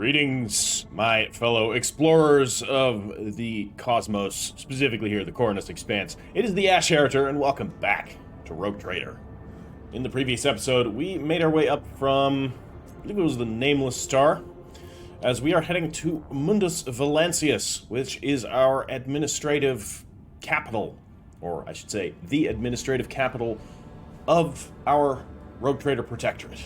Greetings, my fellow explorers of the cosmos, specifically here, the Coronus Expanse. It is the Ash Heritor, and welcome back to Rogue Trader. In the previous episode, we made our way up from, I believe it was the Nameless Star, as we are heading to Mundus Valancius, which is our administrative capital, or I should say, the administrative capital of our Rogue Trader Protectorate.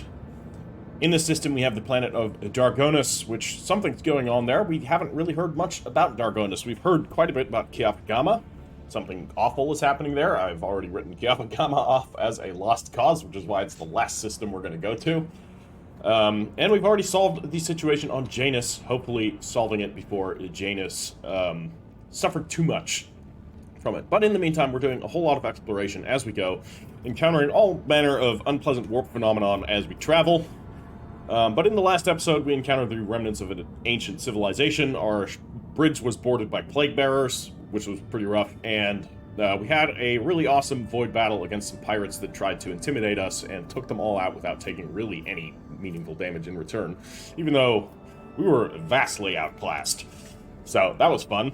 In this system, we have the planet of Dargonus, which something's going on there. We haven't really heard much about Dargonus. We've heard quite a bit about Kiapagama. Something awful is happening there. I've already written Kiapagama off as a lost cause, which is why it's the last system we're going to go to. And we've already solved the situation on Janus, hopefully solving it before Janus suffered too much from it. But in the meantime, we're doing a whole lot of exploration as we go, encountering all manner of unpleasant warp phenomenon as we travel. But in the last episode, we encountered the remnants of an ancient civilization. Our bridge was boarded by plague bearers, which was pretty rough, and we had a really awesome void battle against some pirates that tried to intimidate us and took them all out without taking really any meaningful damage in return, even though we were vastly outclassed. So that was fun.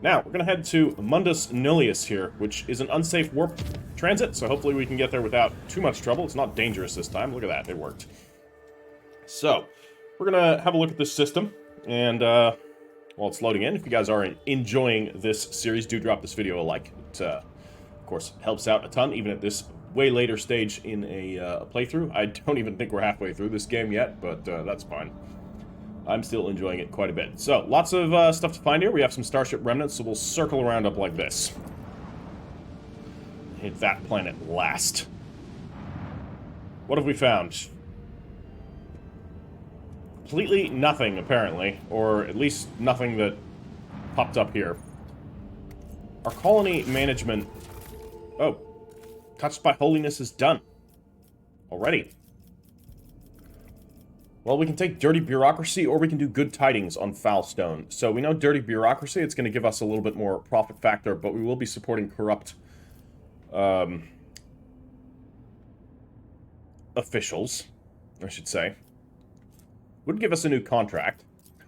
Now, we're going to head to Mundus Valancius here, which is an unsafe warp transit, so hopefully we can get there without too much trouble. It's not dangerous this time. Look at that. It worked. So, we're going to have a look at this system, and while it's loading in, if you guys are enjoying this series, do drop this video a like. It, of course, helps out a ton, even at this way later stage in a playthrough. I don't even think we're halfway through this game yet, but that's fine. I'm still enjoying it quite a bit. So, lots of stuff to find here. We have some starship remnants, so we'll circle around up like this. Hit that planet last. What have we found? Completely nothing, apparently, or at least nothing that popped up here. Our colony management... Oh. Touched by Holiness is done. Already. Well, we can take Dirty Bureaucracy, or we can do Good Tidings on WARPSTONE. So we know Dirty Bureaucracy, it's going to give us a little bit more profit factor, but we will be supporting corrupt officials, I should say. Would give us a new contract.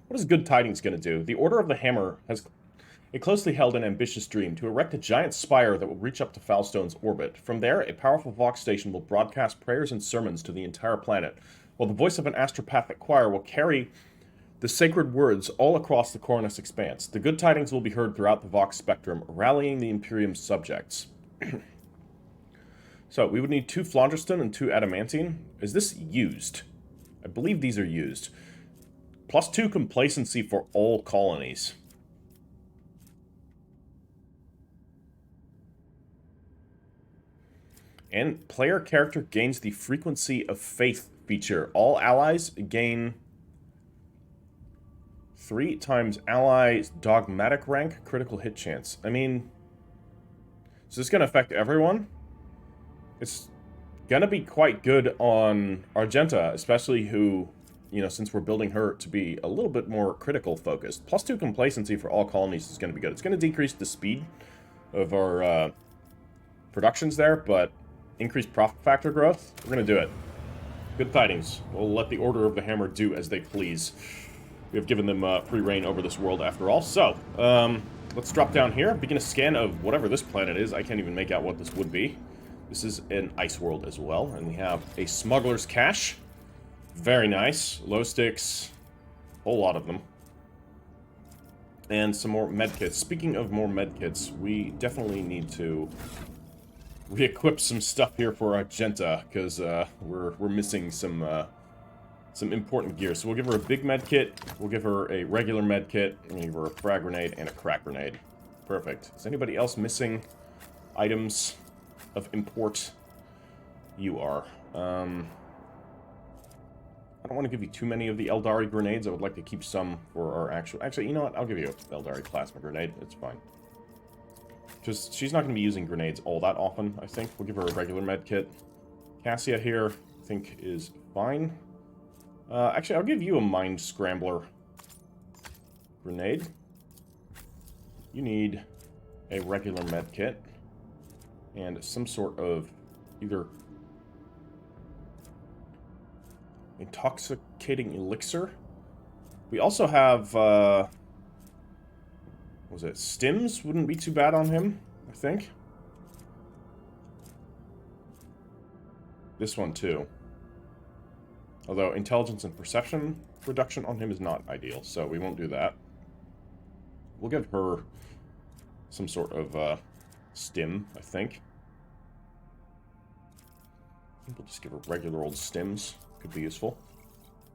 What is Good Tidings going to do? The Order of the Hammer has a closely held and ambitious dream to erect a giant spire that will reach up to WARPSTONE's orbit. From there, a powerful Vox station will broadcast prayers and sermons to the entire planet, while the voice of an astropathic choir will carry the sacred words all across the Coronus Expanse. The Good Tidings will be heard throughout the Vox spectrum, rallying the Imperium's subjects. So, we would need 2 Phlogiston and 2 Adamantine. Is this used? I believe these are used. +2 complacency for all colonies. And player character gains the frequency of faith feature. All allies gain 3 times allies dogmatic rank, critical hit chance. I mean, is this going to affect everyone? It's gonna be quite good on Argenta, especially who, you know, since we're building her to be a little bit more critical focused. +2 complacency for all colonies is gonna be good. It's gonna decrease the speed of our productions there, but increase profit factor growth, we're gonna do it. Good Tidings. We'll let the Order of the Hammer do as they please. We have given them free reign over this world after all. So, let's drop down here, begin a scan of whatever this planet is. I can't even make out what this would be. This is an ice world as well, and we have a smuggler's cache. Very nice. Low sticks. Whole lot of them. And some more medkits. Speaking of more medkits, we definitely need to re-equip some stuff here for Argenta, because we're missing some important gear. So we'll give her a big medkit, we'll give her a regular medkit, and we'll give her a frag grenade and a crack grenade. Perfect. Is anybody else missing items of import? You are. I don't want to give you too many of the Eldari grenades. I would like to keep some for our actual... Actually, you know what? I'll give you an Eldari plasma grenade. It's fine. Just, she's not going to be using grenades all that often, I think. We'll give her a regular med kit. Cassia here, I think, is fine. Actually, I'll give you a Mind Scrambler grenade. You need a regular med kit. And some sort of either intoxicating elixir We also have, was it stims? Wouldn't be too bad on him, I think. This one, too. Although intelligence and perception reduction on him is not ideal, so we won't do that. We'll give her some sort of stim, I think. We'll just give her regular old stims. Could be useful.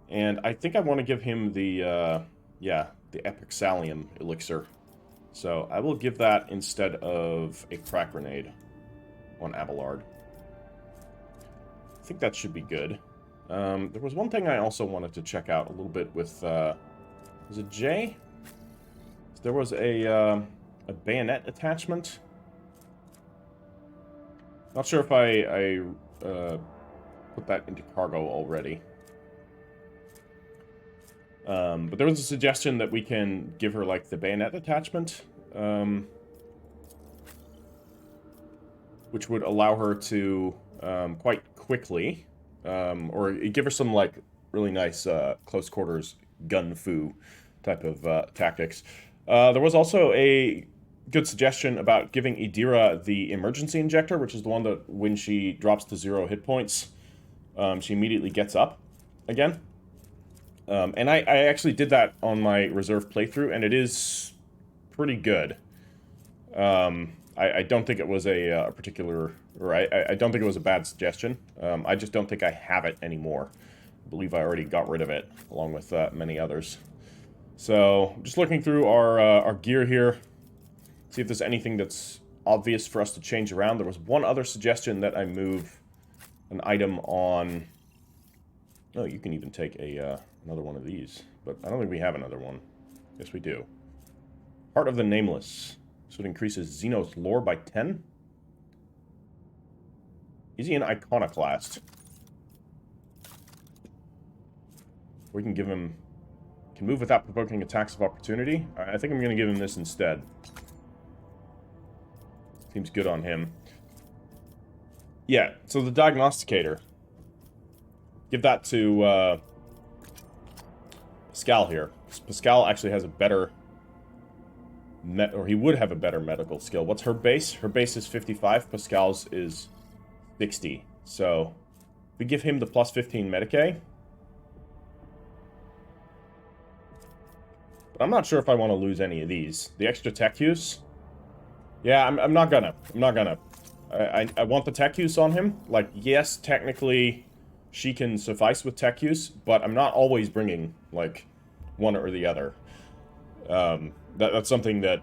And I think I want to give him the, yeah, the Epic Salium elixir. So I will give that instead of a crack grenade on Abelard. I think that should be good. There was one thing I also wanted to check out a little bit with, was it Jay? There was a bayonet attachment. Not sure if I put that into cargo already. But there was a suggestion that we can give her, like, the bayonet attachment, which would allow her to, quite quickly, or give her some, like, really nice, close quarters gun fu type of, tactics. There was also a good suggestion about giving Idira the emergency injector, which is the one that when she drops to 0 hit points, she immediately gets up again. And I actually did that on my reserve playthrough, and it is pretty good. I don't think it was a particular, or I don't think it was a bad suggestion. I just don't think I have it anymore. I believe I already got rid of it, along with many others. So, just looking through our gear here, see if there's anything that's obvious for us to change around. There was one other suggestion that I move an item on. Oh, you can even take a another one of these, but I don't think we have another one. Yes, we do. Heart of the Nameless. So it increases Xeno's lore by 10. Is he an iconoclast? We can give him... Can move without provoking attacks of opportunity. I think I'm going to give him this instead. Seems good on him. Yeah, so the Diagnosticator. Give that to Pascal here. Pascal actually has a better... or he would have a better medical skill. What's her base? Her base is 55. Pascal's is 60. So, we give him the plus 15 Medicae. But I'm not sure if I want to lose any of these. The extra tech use? Yeah, I'm not gonna. I'm not gonna. I want the tech use on him. Like, yes, technically, she can suffice with tech use, but I'm not always bringing, like, one or the other. That's something that...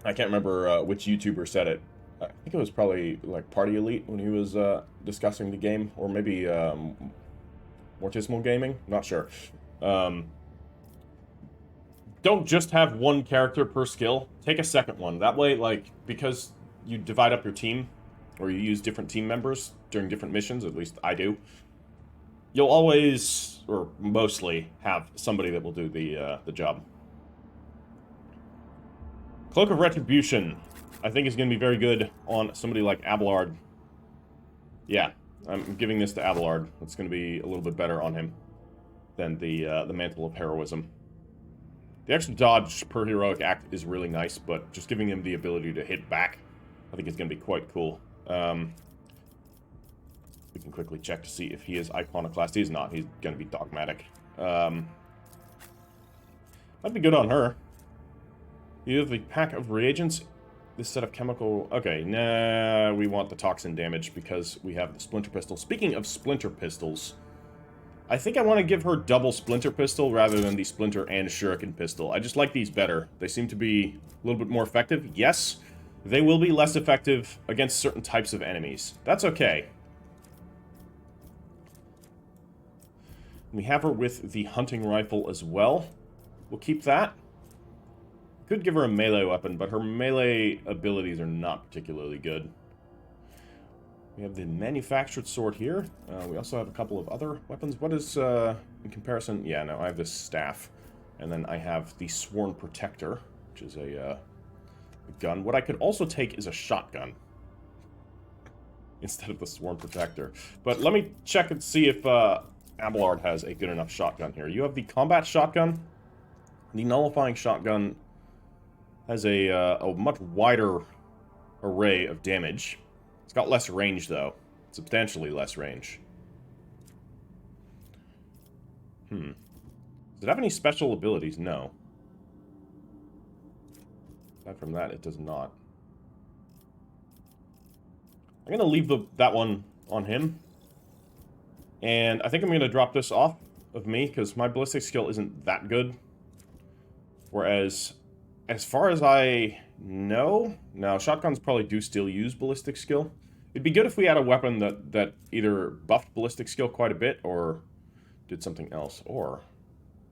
I can't remember which YouTuber said it. I think it was probably, like, Party Elite when he was discussing the game. Or maybe Mortismal Gaming? Not sure. Don't just have one character per skill. Take a second one. That way, like, because you divide up your team, or you use different team members during different missions, at least I do, you'll always, or mostly, have somebody that will do the job. Cloak of Retribution, I think, is going to be very good on somebody like Abelard. Yeah, I'm giving this to Abelard. It's going to be a little bit better on him than the Mantle of Heroism. The extra dodge per heroic act is really nice, but just giving him the ability to hit back, I think is going to be quite cool. We can quickly check to see if he is iconoclast. He's not. He's going to be dogmatic. Might be good on her. You have the pack of reagents. This set of chemical... Okay, nah, we want the toxin damage because we have the splinter pistol. Speaking of splinter pistols... I think I want to give her double splinter pistol rather than the splinter and shuriken pistol. I just like these better. They seem to be a little bit more effective. Yes, they will be less effective against certain types of enemies. That's okay. We have her with the hunting rifle as well. We'll keep that. Could give her a melee weapon, but her melee abilities are not particularly good. We have the manufactured sword here. We also have a couple of other weapons. What is, in comparison? Yeah, no, I have this staff. And then I have the Sworn Protector, which is a gun. What I could also take is a shotgun instead of the Sworn Protector. But let me check and see if Abelard has a good enough shotgun here. You have the combat shotgun. The nullifying shotgun has a much wider array of damage. It's got less range, though. Substantially less range. Does it have any special abilities? No. Aside from that, it does not. I'm going to leave that one on him. And I think I'm going to drop this off of me, because my ballistic skill isn't that good. Whereas, as far as I know... Now, shotguns probably do still use ballistic skill. It'd be good if we had a weapon that either buffed ballistic skill quite a bit, or did something else. Or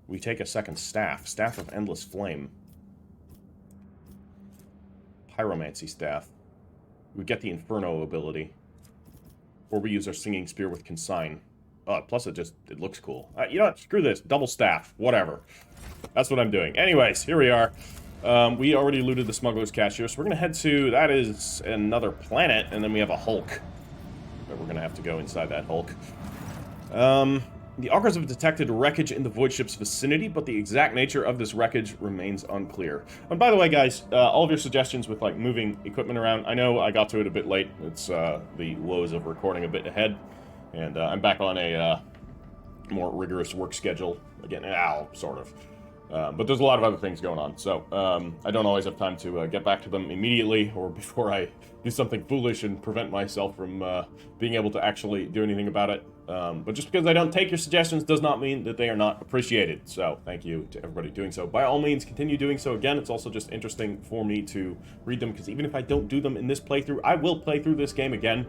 we take a second staff. Staff of Endless Flame. Pyromancy staff. We get the Inferno ability. Or we use our Singing Spear with Consign. Plus it looks cool. You know what? Screw this. Double staff. Whatever. That's what I'm doing. Anyways, here we are. We already looted the Smuggler's Cache here, so we're going to head to... That is another planet, and then we have a Hulk. But we're going to have to go inside that Hulk. The Augurs have detected wreckage in the void ship's vicinity, but the exact nature of this wreckage remains unclear. And by the way, guys, all of your suggestions with, like, moving equipment around, I know I got to it a bit late. It's the woes of recording a bit ahead. And I'm back on a more rigorous work schedule. Again, sort of. But there's a lot of other things going on, so I don't always have time to get back to them immediately or before I do something foolish and prevent myself from being able to actually do anything about it. But just because I don't take your suggestions does not mean that they are not appreciated. So thank you to everybody doing so. By all means, continue doing so. Again, it's also just interesting for me to read them, because even if I don't do them in this playthrough, I will play through this game again.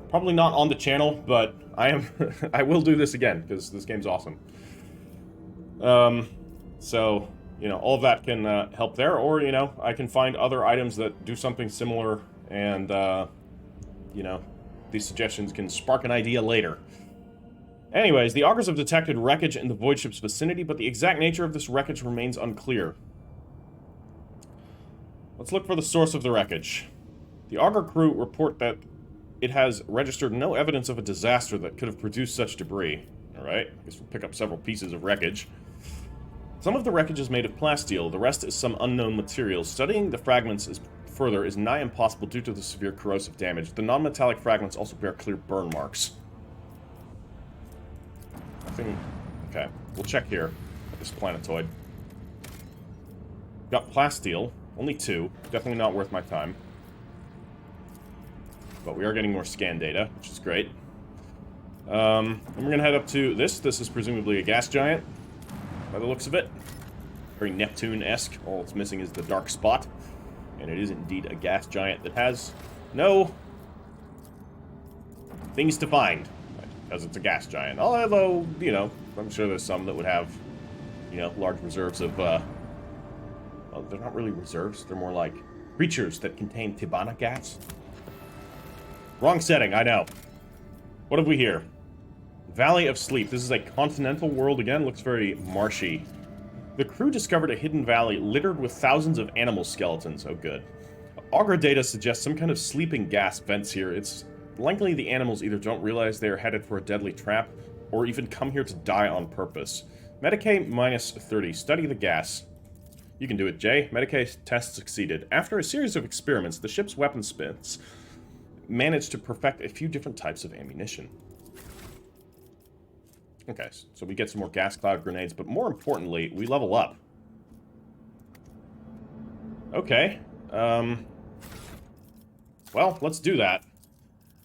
Probably not on the channel, but I will do this again, because this game's awesome. So, you know, all of that can help there, or, you know, I can find other items that do something similar, and, you know, these suggestions can spark an idea later. Anyways, the Augurs have detected wreckage in the void ship's vicinity, but the exact nature of this wreckage remains unclear. Let's look for the source of the wreckage. The Augur crew report that it has registered no evidence of a disaster that could have produced such debris. Alright, I guess we'll pick up several pieces of wreckage. Some of the wreckage is made of plasteel, the rest is some unknown material. Studying the fragments further is nigh impossible due to the severe corrosive damage. The non-metallic fragments also bear clear burn marks. Nothing... Okay, we'll check here at this planetoid. Got plasteel, only 2, definitely not worth my time. But we are getting more scan data, which is great. And we're gonna head up to this. This is presumably a gas giant, by the looks of it. Very Neptune-esque. All it's missing is the dark spot. And it is indeed a gas giant that has no things to find, because it's a gas giant. Although, you know, I'm sure there's some that would have, you know, large reserves of, well, they're not really reserves. They're more like creatures that contain Tibanna gas. Wrong setting, I know. What have we here? Valley of Sleep. This is a continental world again. Looks very marshy. The crew discovered a hidden valley littered with thousands of animal skeletons. Oh, good. Augur data suggests some kind of sleeping gas vents here. It's likely the animals either don't realize they are headed for a deadly trap, or even come here to die on purpose. Medicae minus 30. Study the gas. You can do it, Jay. Medicae test succeeded. After a series of experiments, the ship's weaponsmiths managed to perfect a few different types of ammunition. Okay, so we get some more gas cloud grenades, but more importantly, we level up. Okay, well, let's do that.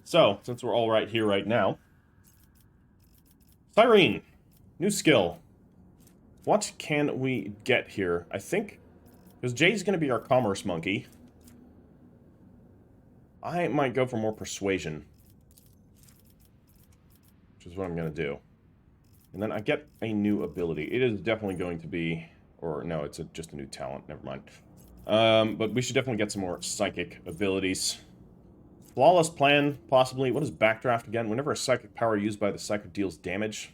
So, since we're all right here right now. Cyrene, new skill. What can we get here? I think, because Jay's going to be our commerce monkey, I might go for more persuasion, which is what I'm going to do. And then I get a new ability. It is definitely going to be, or no, it's just a new talent, never mind. But we should definitely get some more psychic abilities. Flawless plan, possibly. What is backdraft again? Whenever a psychic power used by the Psyker deals damage.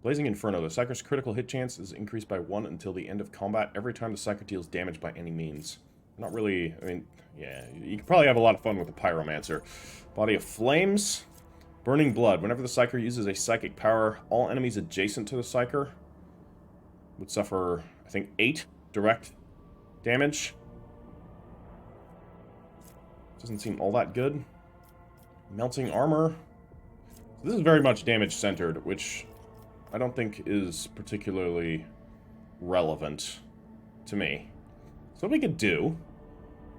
Blazing Inferno. The Psyker's critical hit chance is increased by 1 until the end of combat every time the Psyker deals damage by any means. Not really, I mean, yeah, you could probably have a lot of fun with the Pyromancer. Body of Flames. Burning Blood. Whenever the Psyker uses a psychic power, all enemies adjacent to the Psyker would suffer, I think, 8 direct damage. Doesn't seem all that good. Melting Armor. This is very much damage-centered, which I don't think is particularly relevant to me. So what we could do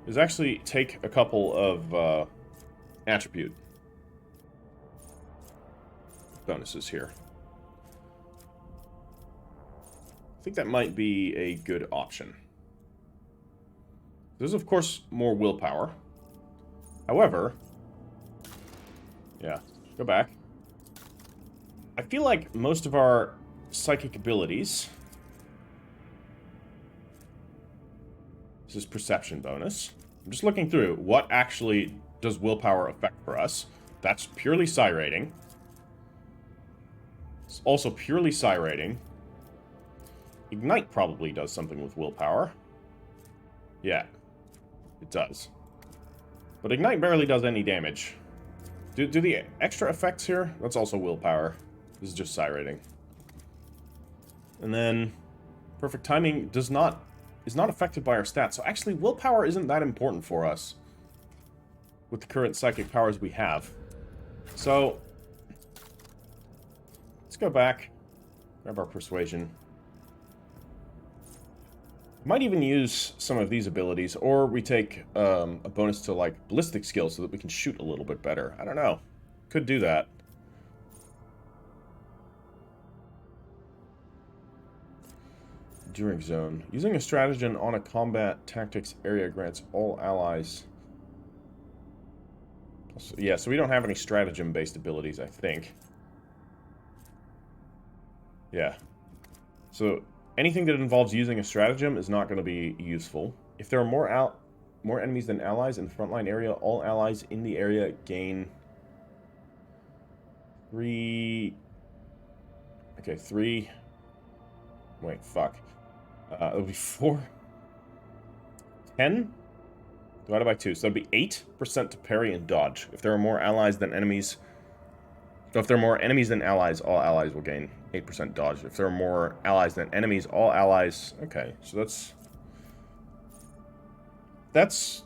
is actually take a couple of attribute bonuses here. I think that might be a good option. There's, of course, more willpower. However, yeah, go back. I feel like most of our psychic abilities... This is perception bonus. I'm just looking through what actually does willpower affect for us. That's purely psi rating. It's also purely psi rating. Ignite probably does something with willpower. Yeah, it does. But Ignite barely does any damage. Do the extra effects here? That's also willpower. This is just psi rating. And then Perfect Timing is not affected by our stats. So actually, willpower isn't that important for us with the current psychic powers we have. So let's go back, grab our persuasion. Might even use some of these abilities, or we take a bonus to, like, ballistic skills so that we can shoot a little bit better. I don't know. Could do that. Enduring Zone. Using a stratagem on a combat tactics area grants all allies... Yeah, so we don't have any stratagem-based abilities, I think. Yeah. So anything that involves using a stratagem is not going to be useful. If there are more enemies than allies in the frontline area, all allies in the area gain 3... Okay, 3... Wait, fuck. It'll be 4... 10? Divided by 2. So that'd be 8% to parry and dodge. If there are more allies than enemies... So if there are more enemies than allies, all allies will gain 8% dodge. If there are more allies than enemies, all allies... Okay, so that's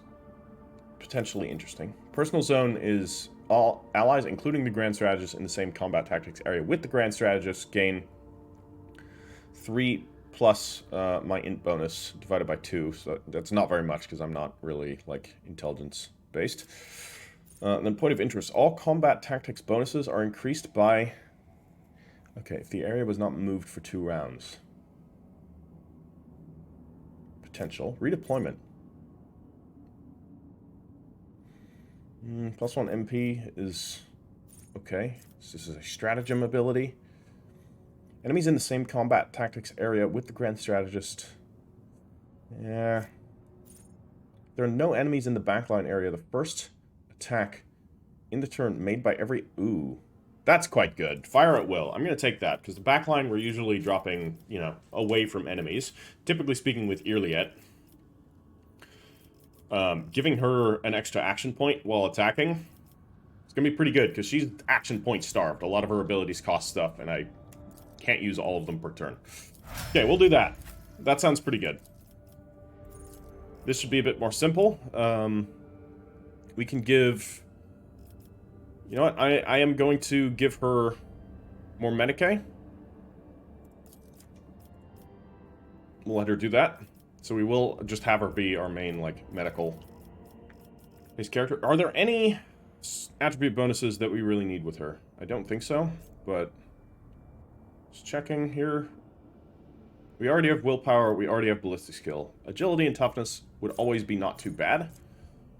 potentially interesting. Personal Zone is all allies, including the Grand Strategist, in the same combat tactics area with the Grand Strategist, gain 3 plus my int bonus divided by 2. So that's not very much because I'm not really, like, intelligence-based. Then point of interest. All combat tactics bonuses are increased by... Okay, if the area was not moved for 2 rounds. Potential. Redeployment. Plus 1 MP is... Okay. So this is a stratagem ability. Enemies in the same combat tactics area with the Grand Strategist. Yeah. There are no enemies in the backline area. The first attack in the turn made by every... Ooh. That's quite good. Fire at will. I'm going to take that, because the backline we're usually dropping, you know, away from enemies. Typically speaking with Irliet. Giving her an extra action point while attacking. It's going to be pretty good, because she's action point starved. A lot of her abilities cost stuff, and I can't use all of them per turn. Okay, we'll do that. That sounds pretty good. This should be a bit more simple. We can give... You know what? I am going to give her more Medicae. We'll let her do that. So we will just have her be our main, like, medical-based character. Are there any attribute bonuses that we really need with her? I don't think so, but... Just checking here. We already have willpower, we already have ballistic skill. Agility and toughness would always be not too bad,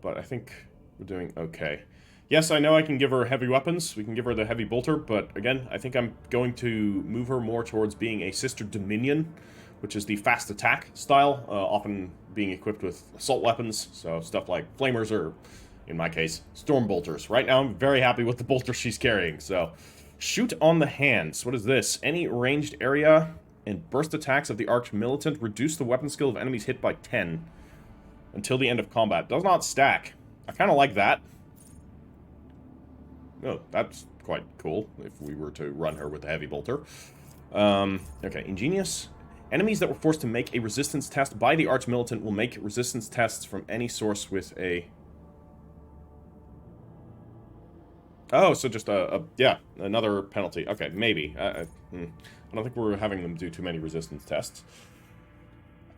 but I think we're doing okay. Yes, I know I can give her heavy weapons. We can give her the heavy bolter, but again, I think I'm going to move her more towards being a sister Dominion, which is the fast attack style, often being equipped with assault weapons, so stuff like flamers or, in my case, storm bolters. Right now, I'm very happy with the bolter she's carrying, so... Shoot on the hands. What is this? Any ranged area and burst attacks of the Arch Militant reduce the weapon skill of enemies hit by 10 until the end of combat. Does not stack. I kind of like that. Oh, that's quite cool if we were to run her with a heavy bolter. Okay, ingenious. Enemies that were forced to make a resistance test by the Arch-Militant will make resistance tests from any source with a... Oh, so just yeah, another penalty. Okay, maybe. I don't think we're having them do too many resistance tests.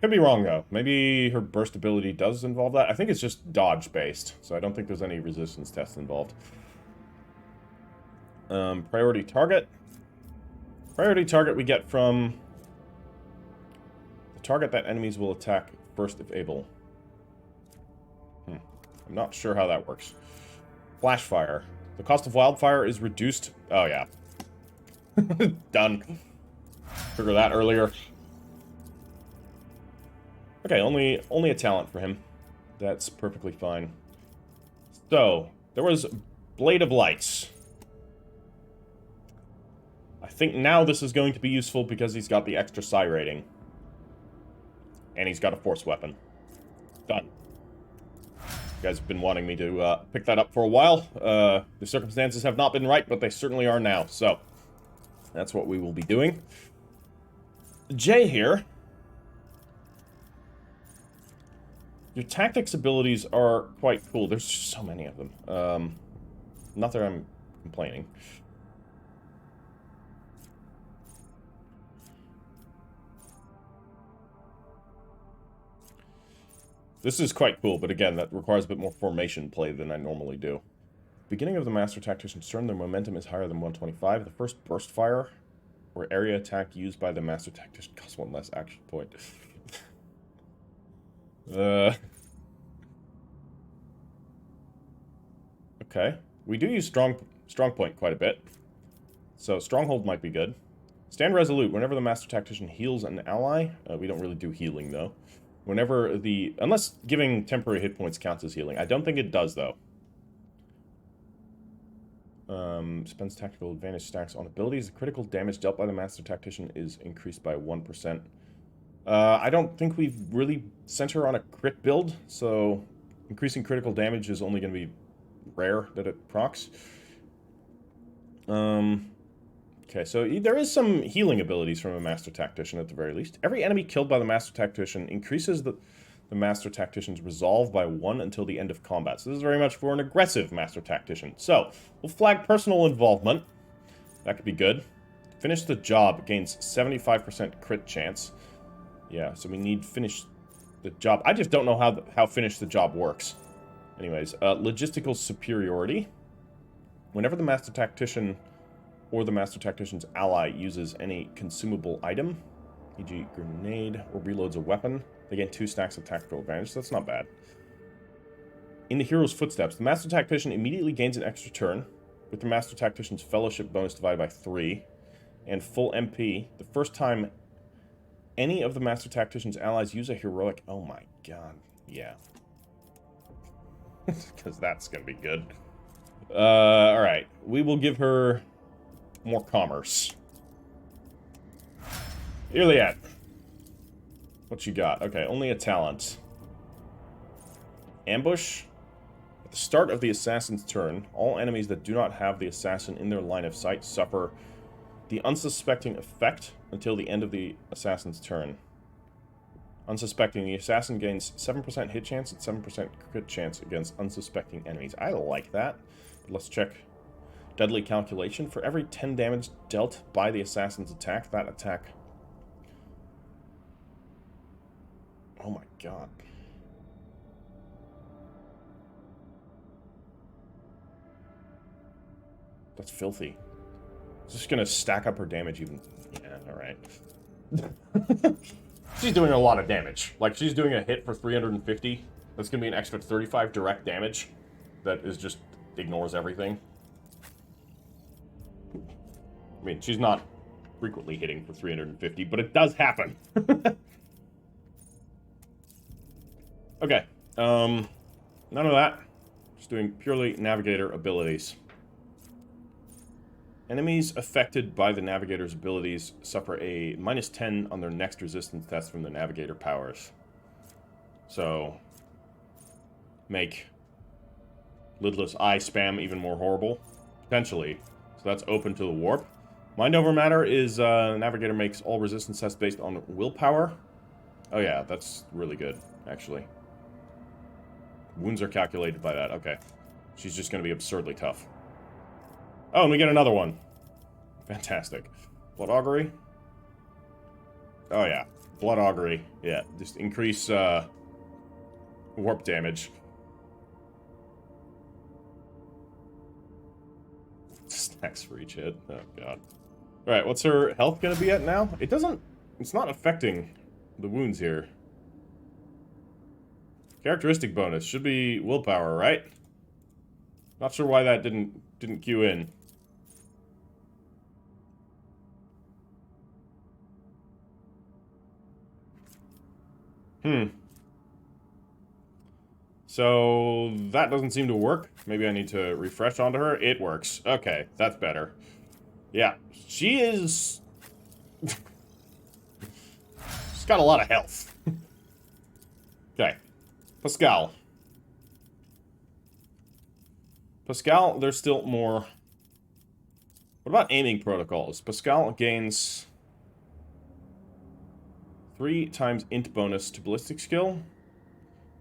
Could be wrong, though. Maybe her burst ability does involve that. I think it's just dodge-based, so I don't think there's any resistance tests involved. Priority target. Priority target we get from the target that enemies will attack first if able. I'm not sure how that works. Flash fire. The cost of wildfire is reduced. Oh, yeah. Done. Figure that earlier. Okay, only a talent for him. That's perfectly fine. So, there was Blade of Lights. I think now this is going to be useful because he's got the extra psi rating. And he's got a force weapon. Done. You guys have been wanting me to pick that up for a while. The circumstances have not been right, but they certainly are now. So, that's what we will be doing. Jay here. Your tactics abilities are quite cool. There's so many of them. Not that I'm complaining. This is quite cool, but again, that requires a bit more formation play than I normally do. Beginning of the Master Tactician's turn, their momentum is higher than 125. The first burst fire or area attack used by the Master Tactician costs 1 less action point. Okay. We do use strong point quite a bit. So Stronghold might be good. Stand resolute. Whenever the Master Tactician heals an ally, we don't really do healing though. Whenever the... Unless giving temporary hit points counts as healing. I don't think it does, though. Spends tactical advantage stacks on abilities. The critical damage dealt by the Master Tactician is increased by 1%. I don't think we've really sent her on a crit build, so increasing critical damage is only going to be rare that it procs. Okay, so there is some healing abilities from a Master Tactician at the very least. Every enemy killed by the Master Tactician increases the Master Tactician's resolve by 1 until the end of combat. So this is very much for an aggressive Master Tactician. So, we'll flag personal involvement. That could be good. Finish the job gains 75% crit chance. Yeah, so we need finish the job. I just don't know how finish the job works. Anyways, logistical superiority. Whenever the Master Tactician or the Master Tactician's ally uses any consumable item, e.g. grenade, or reloads a weapon, they gain 2 stacks of tactical advantage, so that's not bad. In the hero's footsteps, the Master Tactician immediately gains an extra turn, with the Master Tactician's fellowship bonus divided by 3, and full MP, the first time any of the Master Tactician's allies use a heroic... Oh my god, yeah. Because that's going to be good. Alright, we will give her more commerce. Iliad. What you got? Okay, only a talent. Ambush. At the start of the assassin's turn, all enemies that do not have the assassin in their line of sight suffer the unsuspecting effect until the end of the assassin's turn. Unsuspecting, the assassin gains 7% hit chance and 7% crit chance against unsuspecting enemies. I like that. But let's check. Deadly calculation. For every 10 damage dealt by the assassin's attack, that attack... Oh my god. That's filthy. It's just gonna stack up her damage even... Yeah, alright. She's doing a lot of damage. Like, she's doing a hit for 350. That's gonna be an extra 35 direct damage. That is just... ignores everything. I mean, she's not frequently hitting for 350, but it does happen. Okay. None of that. Just doing purely navigator abilities. Enemies affected by the navigator's abilities suffer a -10 on their next resistance test from the navigator powers. So, make lidless eye spam even more horrible. Potentially. So that's open to the warp. Mind over matter is, Navigator makes all resistance tests based on willpower. Oh yeah, that's really good, actually. Wounds are calculated by that, okay. She's just gonna be absurdly tough. Oh, and we get another one. Fantastic. Blood Augury? Oh yeah, Blood Augury. Yeah, just increase, warp damage. Stacks for each hit. Oh god. Alright, what's her health gonna be at now? It's not affecting the wounds here. Characteristic bonus should be willpower, right? Not sure why that didn't queue in. So that doesn't seem to work. Maybe I need to refresh onto her. It works. Okay, that's better. Yeah, she is... She's got a lot of health. Okay. Pascal. Pascal, there's still more... What about aiming protocols? Pascal gains 3 times int bonus to ballistic skill.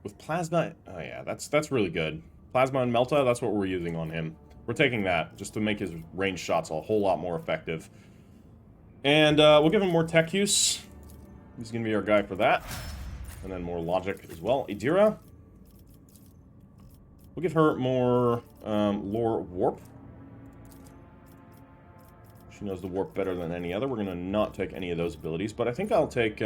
With plasma... Oh yeah, that's really good. Plasma and Melta, that's what we're using on him. We're taking that, just to make his range shots a whole lot more effective. And we'll give him more tech use. He's gonna be our guy for that. And then more logic as well. Idira. We'll give her more lore warp. She knows the warp better than any other. We're gonna not take any of those abilities, but I think I'll take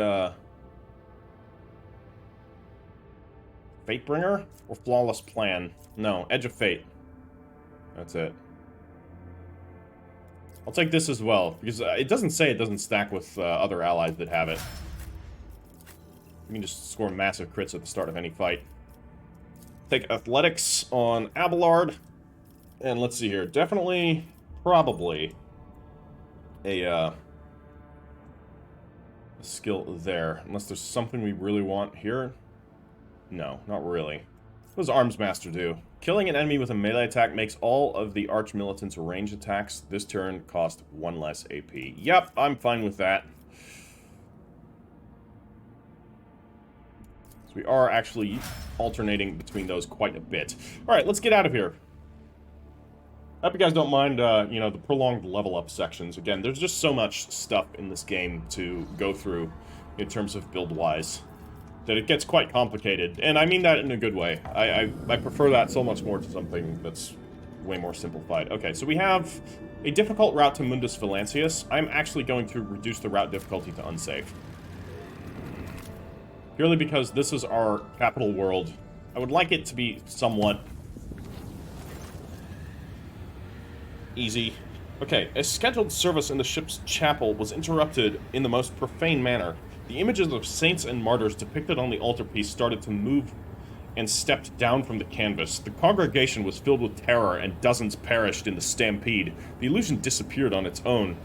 Fatebringer or Flawless Plan. No, Edge of Fate. That's it. I'll take this as well, because it doesn't say it doesn't stack with other allies that have it. You can just score massive crits at the start of any fight. Take Athletics on Abelard. And let's see here. Definitely, probably, a skill there. Unless there's something we really want here. No, not really. What does Arms Master do? Killing an enemy with a melee attack makes all of the Arch Militant's range attacks this turn cost 1 less AP. Yep, I'm fine with that. So we are actually alternating between those quite a bit. Alright, let's get out of here. I hope you guys don't mind, you know, the prolonged level up sections. Again, there's just so much stuff in this game to go through in terms of build-wise that it gets quite complicated, and I mean that in a good way. I prefer that so much more to something that's way more simplified. Okay, so we have a difficult route to Mundus Valancius. I'm actually going to reduce the route difficulty to unsafe. Purely because this is our capital world. I would like it to be somewhat easy. Okay, a scheduled service in the ship's chapel was interrupted in the most profane manner. The images of saints and martyrs depicted on the altarpiece started to move and stepped down from the canvas. The congregation was filled with terror and dozens perished in the stampede. The illusion disappeared on its own,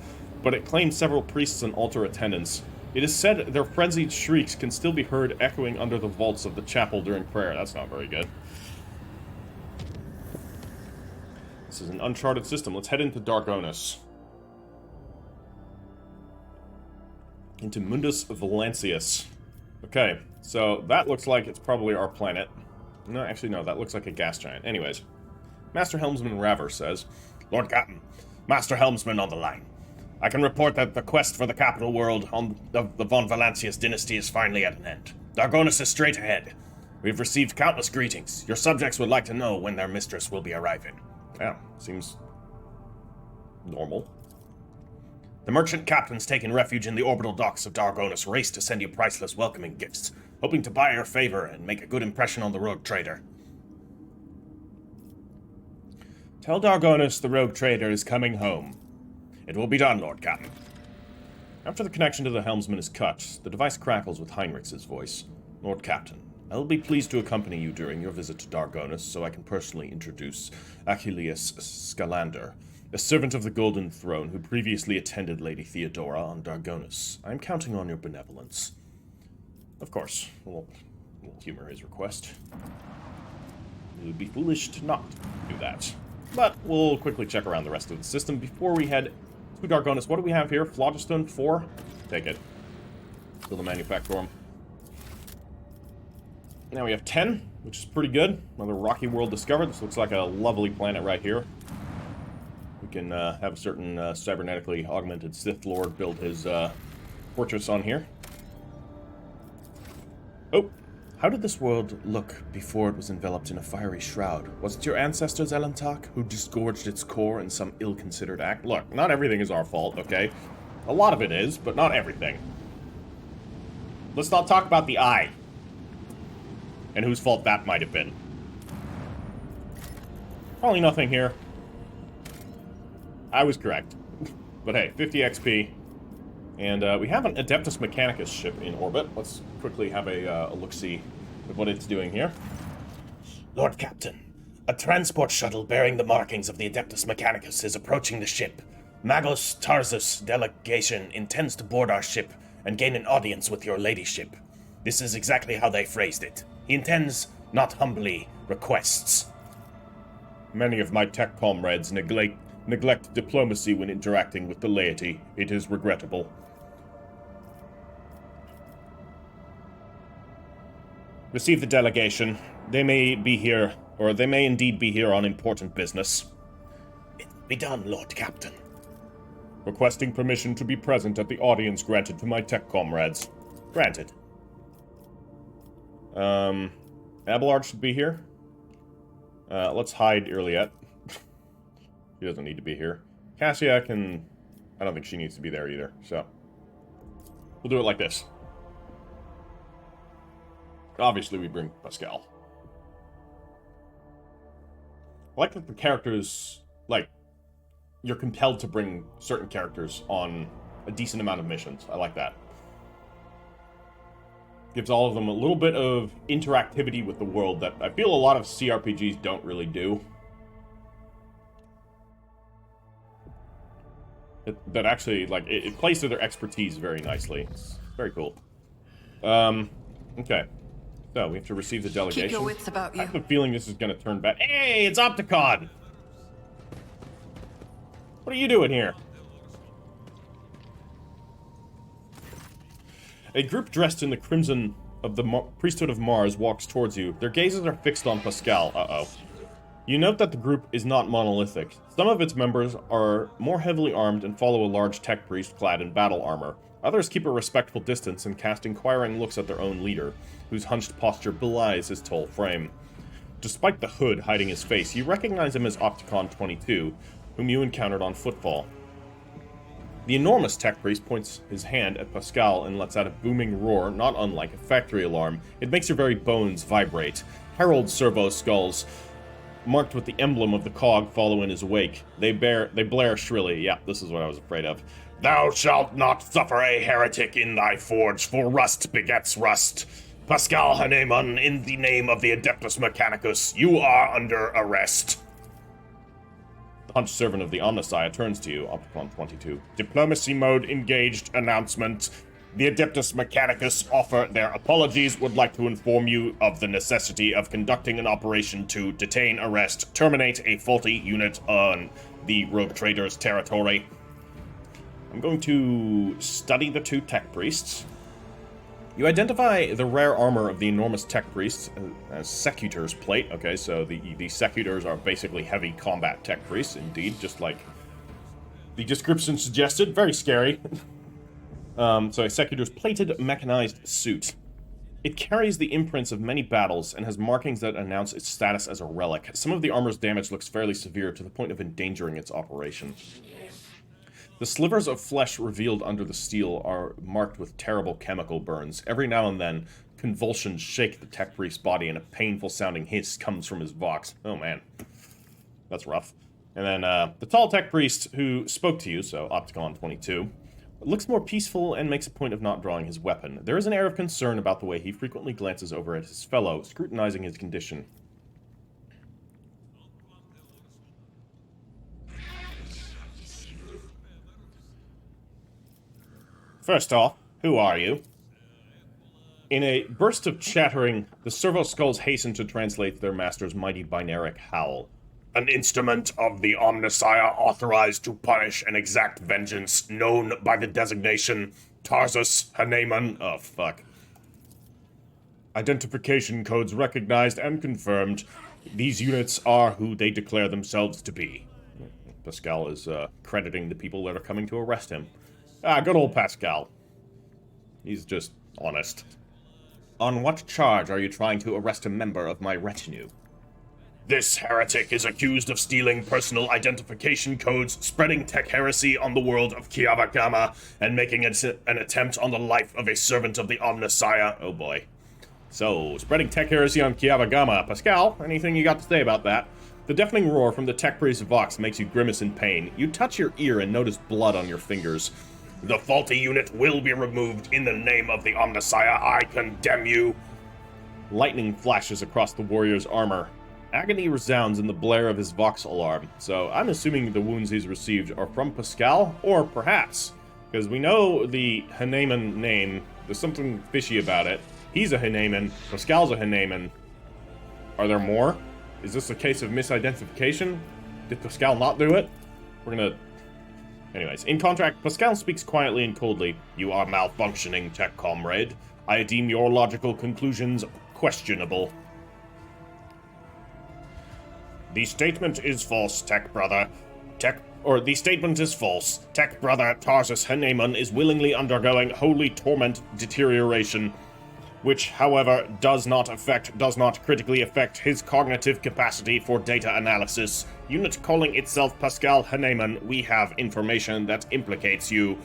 but it claimed several priests and altar attendants. It is said their frenzied shrieks can still be heard echoing under the vaults of the chapel during prayer. That's not very good. This is an uncharted system. Let's head into Dargonus. Into Mundus Valancius. Okay, so that looks like it's probably our planet. No, actually, no, that looks like a gas giant. Anyways, Master Helmsman Raver says, Lord Captain, Master Helmsman on the line. I can report that the quest for the capital world of the von Valancius Dynasty is finally at an end. Dargonus is straight ahead. We've received countless greetings. Your subjects would like to know when their mistress will be arriving. Yeah, seems normal. The merchant captains taking refuge in the orbital docks of Dargonus race to send you priceless welcoming gifts, hoping to buy your favor and make a good impression on the rogue trader. Tell Dargonus the rogue trader is coming home. It will be done, Lord Captain. After the connection to the helmsman is cut, the device crackles with Heinrich's voice. Lord Captain, I will be pleased to accompany you during your visit to Dargonus so I can personally introduce Achilles Scalander, a servant of the Golden Throne who previously attended Lady Theodora on Dargonus. I am counting on your benevolence. Of course, we'll humor his request. It would be foolish to not do that. But we'll quickly check around the rest of the system before we head to Dargonus. What do we have here? Phlogiston 4? Take it. Build a manufactorum. Now we have 10, which is pretty good. Another rocky world discovered. This looks like a lovely planet right here. We can have a certain cybernetically augmented Sith Lord build his fortress on here. Oh, how did this world look before it was enveloped in a fiery shroud? Was it your ancestors, Elantak, who disgorged its core in some ill-considered act? Look, not everything is our fault, okay? A lot of it is, but not everything. Let's not talk about the eye. And whose fault that might have been. Probably nothing here. I was correct. But hey, 50 XP. And we have an Adeptus Mechanicus ship in orbit. Let's quickly have a look-see at what it's doing here. Lord Captain, a transport shuttle bearing the markings of the Adeptus Mechanicus is approaching the ship. Magos Tarzus delegation intends to board our ship and gain an audience with your ladyship. This is exactly how they phrased it. He intends, not humbly, requests. Many of my tech comrades neglect diplomacy when interacting with the laity. It is regrettable. Receive the delegation. They may be here, or they may indeed be here on important business. It will be done, Lord Captain. Requesting permission to be present at the audience granted to my tech comrades. Granted. Abelard should be here. Let's hide Irliet. She doesn't need to be here. Cassia can... I don't think she needs to be there either, so... We'll do it like this. Obviously, we bring Pascal. I like that the characters... Like, you're compelled to bring certain characters on a decent amount of missions. I like that. Gives all of them a little bit of interactivity with the world that I feel a lot of CRPGs don't really do. That actually, like, it plays to their expertise very nicely. It's very cool. Okay. So, we have to receive the delegation. Keep your wits about you. I have a feeling this is going to turn bad. Hey, it's Opticon! What are you doing here? A group dressed in the crimson of the priesthood of Mars walks towards you. Their gazes are fixed on Pascal. Uh-oh. You note that the group is not monolithic. Some of its members are more heavily armed and follow a large tech priest clad in battle armor. Others keep a respectful distance and cast inquiring looks at their own leader, whose hunched posture belies his tall frame. Despite the hood hiding his face, you recognize him as Opticon 22, whom you encountered on Footfall. The enormous tech priest points his hand at Pascal and lets out a booming roar, not unlike a factory alarm. It makes your very bones vibrate. Herald servo skulls, marked with the emblem of the cog, follow in his wake. They blare shrilly. Yeah, this is what I was afraid of. Thou shalt not suffer a heretic in thy forge, for rust begets rust. Pascal Hanemon, in the name of the Adeptus Mechanicus, you are under arrest. The hunched servant of the Omnissiah turns to you, Opticon 22. Diplomacy mode engaged. Announcement. The Adeptus Mechanicus offer their apologies, would like to inform you of the necessity of conducting an operation to detain, arrest, terminate a faulty unit on the rogue trader's territory. I'm going to study the two tech priests. You identify the rare armor of the enormous tech priests as Secutor's plate. Okay, so the Secutors are basically heavy combat tech priests, indeed, just like the description suggested. Very scary. So a Secutor's plated mechanized suit. It carries the imprints of many battles and has markings that announce its status as a relic. Some of the armor's damage looks fairly severe to the point of endangering its operation. The slivers of flesh revealed under the steel are marked with terrible chemical burns. Every now and then, convulsions shake the tech priest's body and a painful-sounding hiss comes from his vox. Oh man, that's rough. And then the tall tech priest who spoke to you, so Opticon 22, looks more peaceful and makes a point of not drawing his weapon. There is an air of concern about the way he frequently glances over at his fellow, scrutinizing his condition. First off, who are you? In a burst of chattering, the servo skulls hasten to translate their master's mighty binaric howl. An instrument of the Omnissiah authorized to punish and exact vengeance, known by the designation Tarsus Haneman. Oh, fuck. Identification codes recognized and confirmed. These units are who they declare themselves to be. Pascal is crediting the people that are coming to arrest him. Ah, good old Pascal. He's just honest. On what charge are you trying to arrest a member of my retinue? This heretic is accused of stealing personal identification codes, spreading tech heresy on the world of Kiavagama, and making an attempt on the life of a servant of the Omnissiah. Oh boy. So, spreading tech heresy on Kiavagama. Pascal, anything you got to say about that? The deafening roar from the tech priest Vox makes you grimace in pain. You touch your ear and notice blood on your fingers. The faulty unit will be removed in the name of the Omnissiah. I condemn you. Lightning flashes across the warrior's armor. Agony resounds in the blare of his Vox alarm, so I'm assuming the wounds he's received are from Pascal, or perhaps, because we know the Haneman name, there's something fishy about it. He's a Haneman, Pascal's a Haneman. Are there more? Is this a case of misidentification? Did Pascal not do it? We're gonna... Anyways, in contract, Pascal speaks quietly and coldly. You are malfunctioning, tech comrade. I deem your logical conclusions questionable. The statement is false, tech brother. The statement is false. Tech brother Tarsus Haneman is willingly undergoing holy torment deterioration, which, however, does not critically affect his cognitive capacity for data analysis. Unit calling itself Pascal Haneman, we have information that implicates you.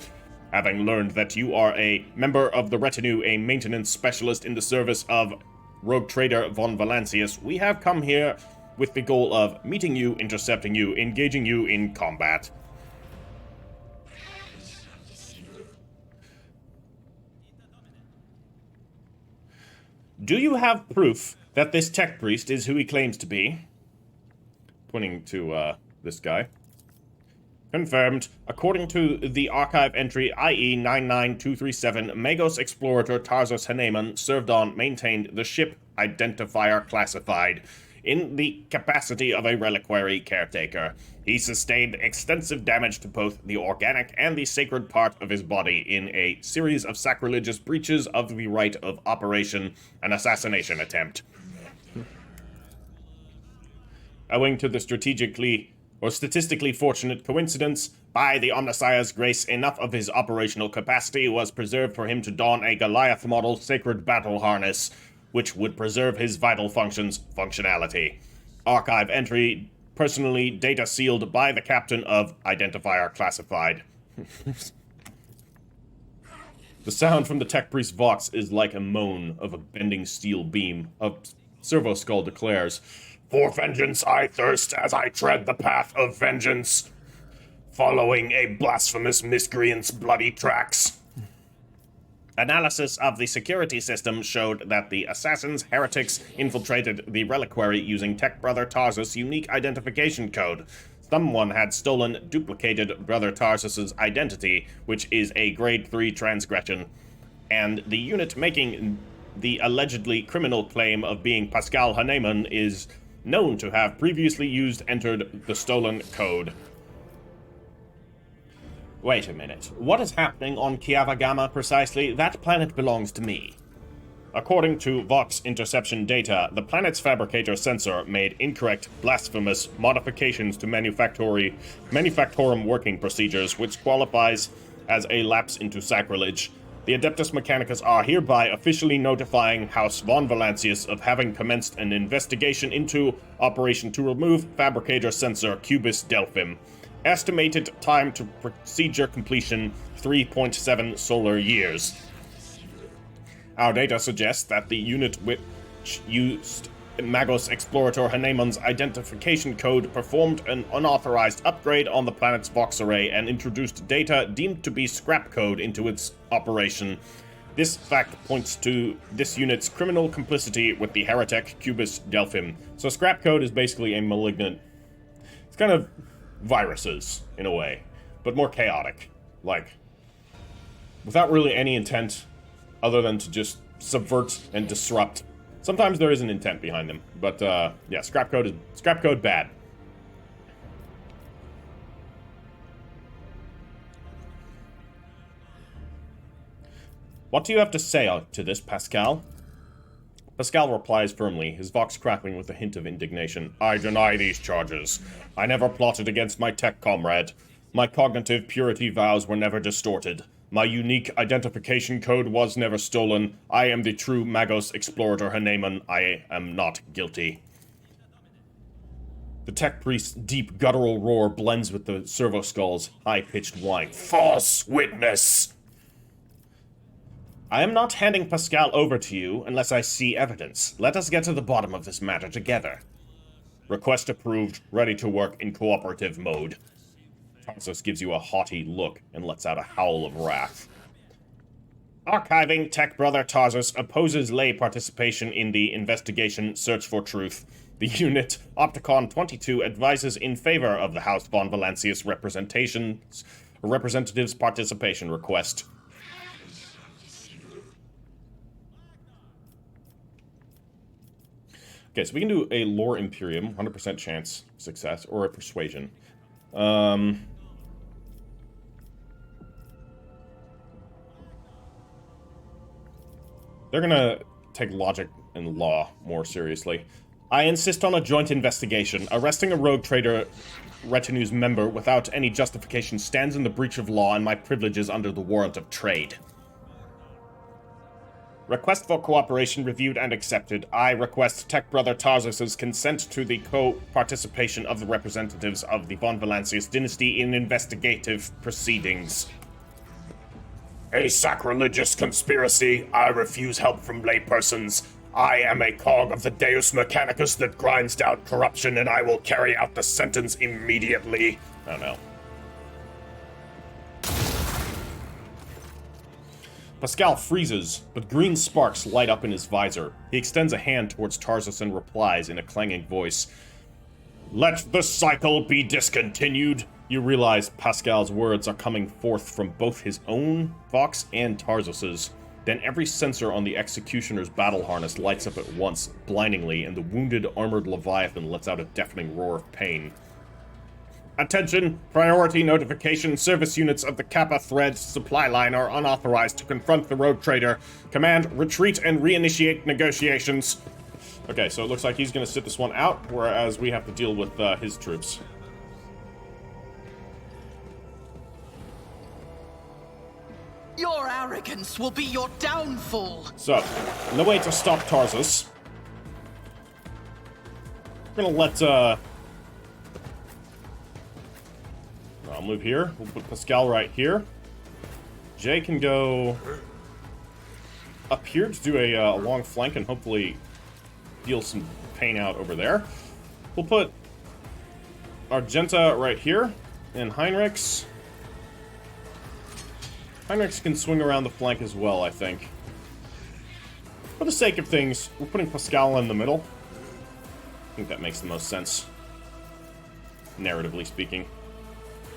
Having learned that you are a member of the retinue, a maintenance specialist in the service of rogue trader von Valancius, we have come here with the goal of meeting you, intercepting you, engaging you in combat. Do you have proof that this tech priest is who he claims to be? Pointing to, this guy. Confirmed. According to the archive entry IE 99237, Magos Explorator Tarsus Haneman served on, maintained the ship Identifier Classified in the capacity of a reliquary caretaker. He sustained extensive damage to both the organic and the sacred part of his body in a series of sacrilegious breaches of the right of operation, an assassination attempt. Owing to the statistically fortunate coincidence, by the Omnissiah's grace, enough of his operational capacity was preserved for him to don a Goliath model sacred battle harness, which would preserve his vital functionality. Archive entry, personally data sealed by the captain of Identifier Classified. The sound from the tech priest Vox is like a moan of a bending steel beam. A servo skull declares, "For vengeance I thirst as I tread the path of vengeance, following a blasphemous miscreant's bloody tracks." Analysis of the security system showed that the assassins heretics infiltrated the reliquary using Tech Brother Tarsus' unique identification code. Someone had stolen duplicated Brother Tarsus' identity, which is a grade 3 transgression, and the unit making the allegedly criminal claim of being Pascal Haneman is known to have previously entered the stolen code. Wait a minute. What is happening on Kiavagama precisely? That planet belongs to me. According to Vox interception data, the planet's fabricator sensor made incorrect, blasphemous modifications to manufactorum working procedures, which qualifies as a lapse into sacrilege. The Adeptus Mechanicus are hereby officially notifying House von Valancius of having commenced an investigation into operation to remove fabricator sensor Cubus Delphim. Estimated time to procedure completion, 3.7 solar years. Our data suggests that the unit which used Magos Explorator Haneman's identification code performed an unauthorized upgrade on the planet's Vox array and introduced data deemed to be scrap code into its operation. This fact points to this unit's criminal complicity with the heretic Cubus Delphim. So scrap code is basically a malignant... It's kind of viruses, in a way, but more chaotic. Like, without really any intent other than to just subvert and disrupt. Sometimes there is an intent behind them, but yeah, scrap code bad. What do you have to say to this, Pascal? Pascal replies firmly, his vox crackling with a hint of indignation. I deny these charges. I never plotted against my tech comrade. My cognitive purity vows were never distorted. My unique identification code was never stolen. I am the true Magos Explorator Haneman. I am not guilty. The tech priest's deep guttural roar blends with the servo skull's high-pitched whine. False witness! I am not handing Pascal over to you unless I see evidence. Let us get to the bottom of this matter together. Request approved, ready to work in cooperative mode. Tarsus gives you a haughty look and lets out a howl of wrath. Archiving Tech Brother Tarsus opposes lay participation in the investigation Search for Truth. The unit, Opticon 22, advises in favor of the House von Valancius representative's participation request. Okay, so we can do a Lore Imperium, 100% chance success, or a Persuasion. They're gonna take logic and law more seriously. I insist on a joint investigation. Arresting a rogue trader retinue's member without any justification stands in the breach of law and my privileges under the warrant of trade. Request for cooperation reviewed and accepted. I request Tech Brother Tarsus's consent to the co-participation of the representatives of the von Valancius Dynasty in investigative proceedings. A sacrilegious conspiracy. I refuse help from laypersons. I am a cog of the Deus Mechanicus that grinds down corruption, and I will carry out the sentence immediately. Oh no. Pascal freezes, but green sparks light up in his visor. He extends a hand towards Tarsus and replies in a clanging voice. Let the cycle be discontinued. You realize Pascal's words are coming forth from both his own vox and Tarsus's. Then every sensor on the executioner's battle harness lights up at once, blindingly, and the wounded, armored Leviathan lets out a deafening roar of pain. Attention! Priority notification. Service units of the Kappa Thread supply line are unauthorized to confront the rogue trader. Command, retreat and reinitiate negotiations. Okay, so it looks like he's gonna sit this one out, whereas we have to deal with his troops. Your arrogance will be your downfall. So, no way to stop Tarsus. We're gonna let, I'll move here. We'll put Pascal right here. Jay can go up here to do a long flank and hopefully deal some pain out over there. We'll put Argenta right here, and Heinrichs can swing around the flank as well, I think. For the sake of things, we're putting Pascal in the middle. I think that makes the most sense, narratively speaking.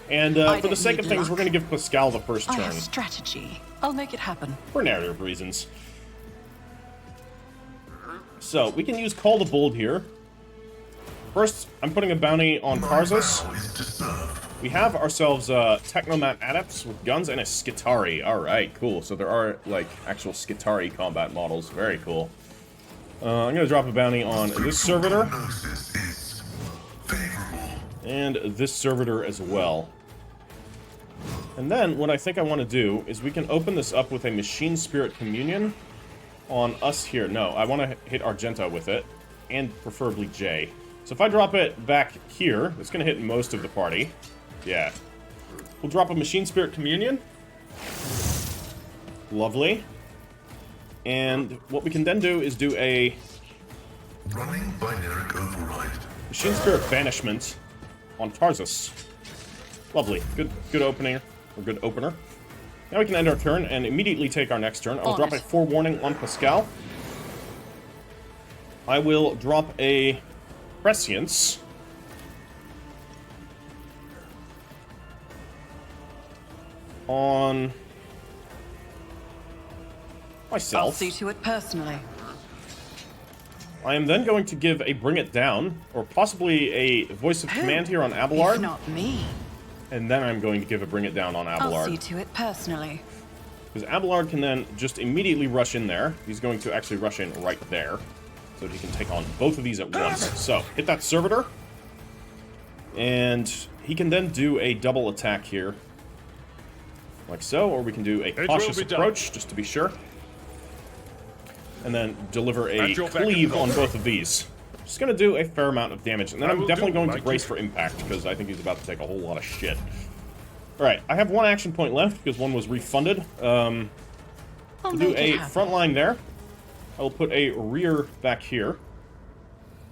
And for the sake of things, we're going to give Pascal the first turn. I have strategy. I'll make it happen. For narrative reasons. So, we can use Call the Bold here. First, I'm putting a bounty on Tarsus. We have ourselves Technomat Adepts with guns and a Skitari. Alright, cool. So there are, like, actual Skitari combat models. Very cool. I'm going to drop a bounty on this servitor. And this servitor as well. And then, what I think I want to do is we can open this up with a Machine Spirit Communion on us here. No, I want to hit Argenta with it, and preferably Jay. So if I drop it back here, it's going to hit most of the party. Yeah. We'll drop a Machine Spirit Communion. Lovely. And what we can then do is do a running binary override. Machine Spirit Banishment on Tarsus. Lovely. Good opening. Or good opener. Now we can end our turn and immediately take our next turn. I'll drop a forewarning on Pascal. I will drop a Prescience. On myself. I'll see to it personally. I am then going to give a Bring It Down, or possibly a Voice of Command here on Abelard. If not me. And then I'm going to give a Bring It Down on Abelard. I'll see to it personally. Because Abelard can then just immediately rush in there. He's going to actually rush in right there. So that he can take on both of these at once. So, hit that Servitor. And he can then do a double attack here. Like so, or we can do a cautious approach, just to be sure. And then deliver a cleave on both of these. Just gonna do a fair amount of damage. And then I'm definitely going to brace for impact, because I think he's about to take a whole lot of shit. Alright, I have 1 action point left, because 1 was refunded. We'll do a front line there. I will put a rear back here.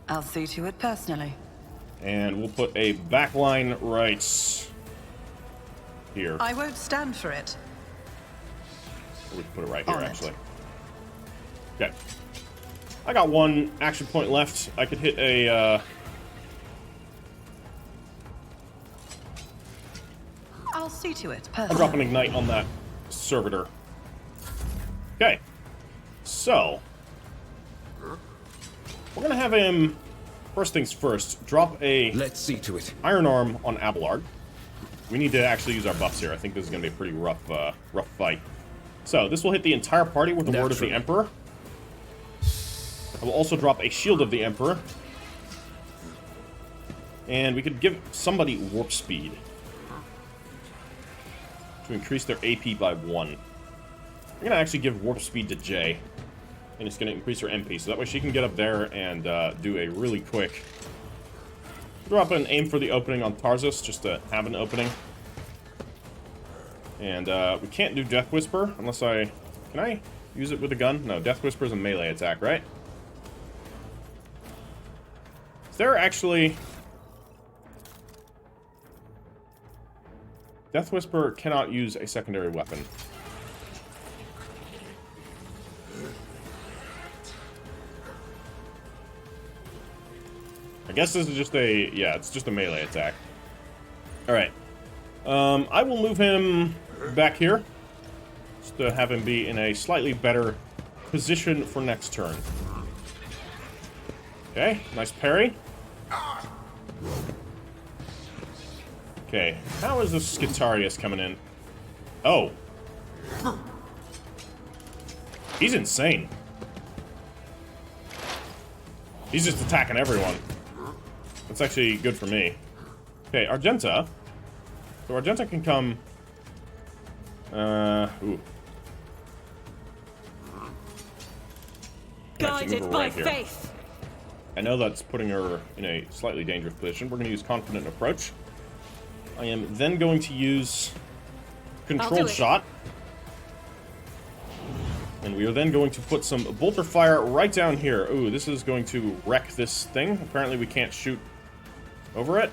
I'll see to it personally. And we'll put a back line right here. I won't stand for it. Or we can put it right here, actually. Okay. I got 1 action point left. I could hit a, I'll see to it I'll personally. drop an ignite on that Servitor. Okay. So, we're gonna have him, first things first, drop a Let's see to it. Iron Arm on Abelard. We need to actually use our buffs here. I think this is gonna be a pretty rough fight. So, this will hit the entire party with the Word of the Emperor. I will also drop a Shield of the Emperor. And we could give somebody Warp Speed to increase their AP by 1. I'm gonna actually give Warp Speed to Jay. And it's going to increase her MP, so that way she can get up there and do a really quick drop and aim for the opening on Tarzus, just to have an opening. And we can't do Death Whisper unless I... Can I use it with a gun? No, Death Whisper is a melee attack, right? Is there actually... Death Whisper cannot use a secondary weapon. I guess this is just a... Yeah, it's just a melee attack. Alright. I will move him back here. Just to have him be in a slightly better position for next turn. Okay, nice parry. Okay, how is this Skitarius coming in? Oh. He's insane. He's just attacking everyone. That's actually good for me. Okay, Argenta. So Argenta can come... Ooh. Guided by faith. I know that's putting her in a slightly dangerous position. We're going to use Confident Approach. I am then going to use Controlled Shot. And we are then going to put some Bolter Fire right down here. Ooh, this is going to wreck this thing. Apparently we can't shoot over it.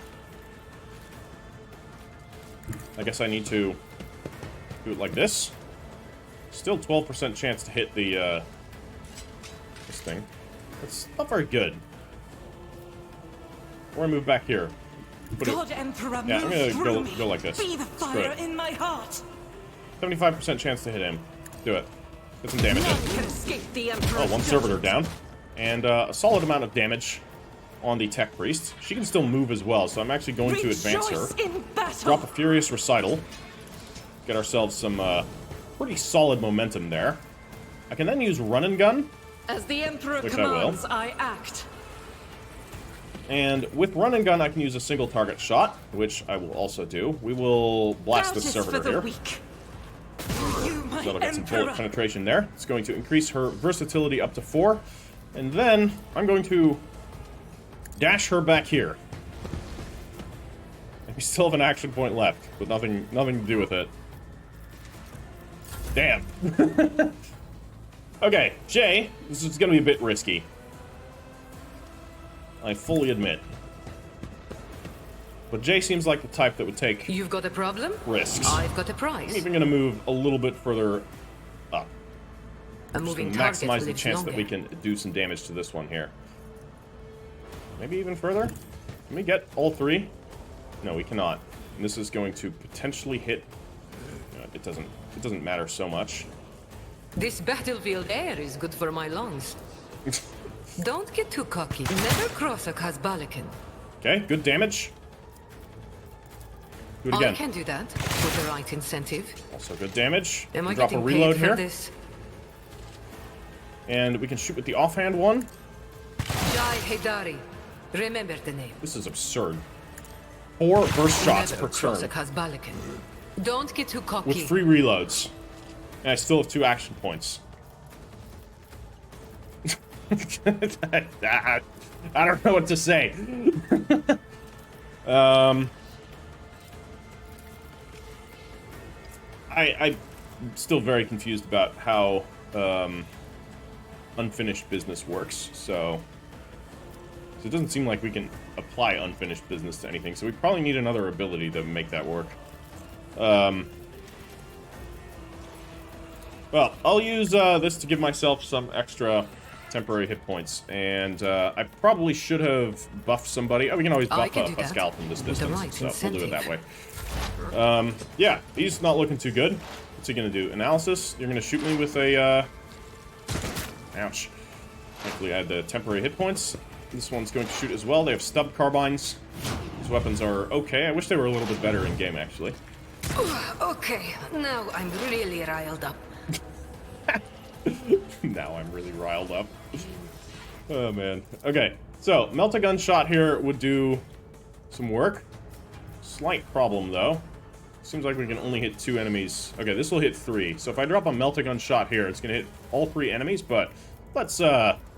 I guess I need to do it like this. Still 12% chance to hit the, this thing. That's not very good. Or I move back here. God Emperor, yeah, I'm gonna go like this. Be the fire in my heart. 75% chance to hit him. Do it. Get some damage None in. can escape the Emperor's Oh, 1 Servitor down. And a solid amount of damage on the Tech Priest. She can still move as well, so I'm actually going to advance her. In battle. Drop a Furious Recital. Get ourselves some pretty solid momentum there. I can then use Run and Gun. As the Emperor which commands, I act. And with Run and Gun, I can use a single target shot, which I will also do. We will blast this Servitor here. So that'll get some bullet penetration there. It's going to increase her versatility up to 4. And then I'm going to dash her back here. And we still have an action point left, but nothing to do with it. Damn. Okay, Jay, this is going to be a bit risky. I fully admit. But Jay seems like the type that would take You've got a problem? risks. I've got a prize. I'm even going to move a little bit further up. A Just moving to target maximize the lives chance longer. that we can do some damage to this one here. Maybe even further? Can we get all 3? No, we cannot. And this is going to potentially hit... It doesn't matter so much. This battlefield air is good for my lungs. Don't get too cocky. Never cross a Kazbalikan. Okay, good damage. Do it I again. can do that with the right incentive. Also good damage. Am I Drop a getting reload paid for here. this? And we can shoot with the offhand one. Jai Hedari. Remember the name. This is absurd. 4 burst shots Never per cross a turn Kazbalikan. Don't get too cocky. with 3 reloads. And I still have 2 action points. I don't know what to say. I'm still very confused about how unfinished business works, so it doesn't seem like we can apply unfinished business to anything, so we probably need another ability to make that work. Well, I'll use this to give myself some extra temporary hit points, and I probably should have buffed somebody. Oh, we can always buff Pascal from this distance, right so we'll do it that way. incentive. Yeah, he's not looking too good. What's he gonna do? Analysis? You're gonna shoot me with a, ouch. Thankfully I had the temporary hit points. This one's going to shoot as well. They have stub carbines. These weapons are okay. I wish they were a little bit better in game, actually. Okay, now I'm really riled up. Now I'm really riled up. Oh, man. Okay, so melt-a-gun shot here would do some work. Slight problem, though. Seems like we can only hit 2 enemies. Okay, this will hit 3. So if I drop a melt-a-gun shot here, it's going to hit all 3 enemies, but let's,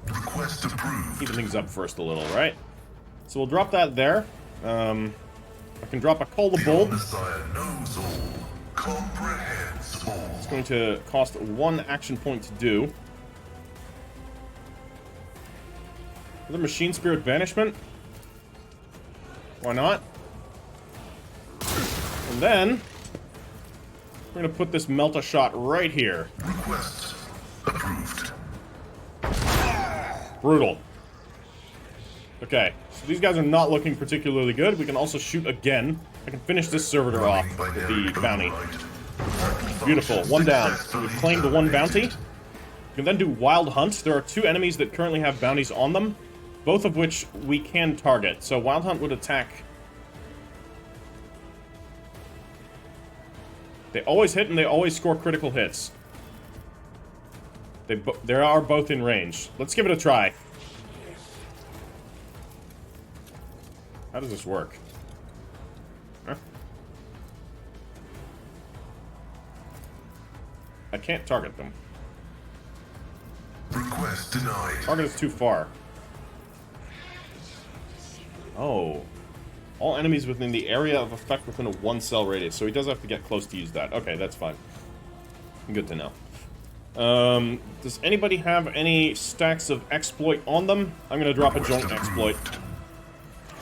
Request approved. even things up first a little, right? So we'll drop that there. I can drop a Call the Bull. Messiah knows all, comprehends all. It's going to cost 1 action point to do. Another Machine Spirit Banishment. Why not? And then we're going to put this Melt-a-Shot right here. Request approved. Brutal. Okay, so these guys are not looking particularly good. We can also shoot again. I can finish this servitor off with the bounty. Beautiful. 1 down. So we've claimed the 1 bounty. You can then do Wild Hunt. There are 2 enemies that currently have bounties on them, both of which we can target. So Wild Hunt would attack. They always hit and they always score critical hits. They are both in range. Let's give it a try. How does this work? Huh? I can't target them. Request denied. Target is too far. Oh. All enemies within the area of effect within a 1 cell radius. So he does have to get close to use that. Okay, that's fine. Good to know. Does anybody have any stacks of exploit on them? I'm going to drop a joint exploit.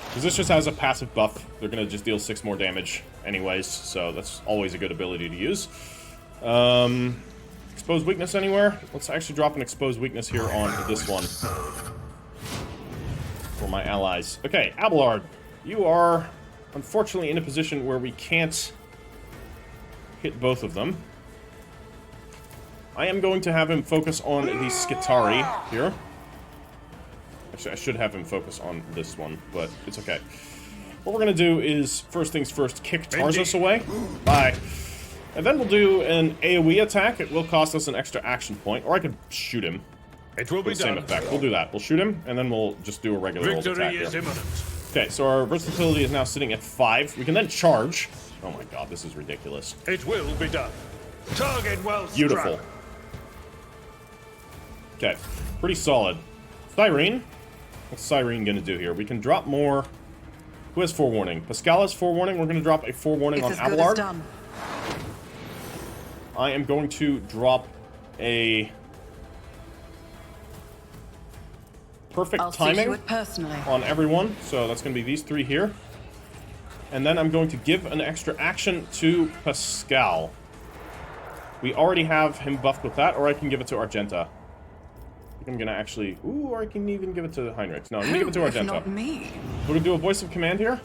Because this just has a passive buff. They're going to just deal 6 more damage anyways. So that's always a good ability to use. Exposed weakness anywhere? Let's actually drop an exposed weakness here on this one. For my allies. Okay, Abelard. You are, unfortunately, in a position where we can't hit both of them. I am going to have him focus on the Skitari here. Actually, I should have him focus on this one, but it's okay. What we're going to do is, first things first, kick Tarzus away. Bye. And then we'll do an AoE attack. It will cost us an extra action point, or I could shoot him. It will be Same done. effect. We'll do that. We'll shoot him, and then we'll just do a regular old attack Victory here. is imminent. Okay, so our versatility is now sitting at 5. We can then charge. Oh my god, this is ridiculous. It will be done. Target well struck. Beautiful. Okay, pretty solid. Cyrene. What's Cyrene gonna do here? We can drop more. Who has forewarning? Pascal has forewarning. We're gonna drop a forewarning on It's as good as Abelard. done. I am going to drop a perfect I'll see to timing it personally. on everyone. So that's going to be these 3 here. And then I'm going to give an extra action to Pascal. We already have him buffed with that, or I can give it to Argenta. I think I'm going to actually... Ooh, or I can even give it to Heinrich. No, I'm going to give it to Who, if Argenta. not me? We're going to do a voice of command here.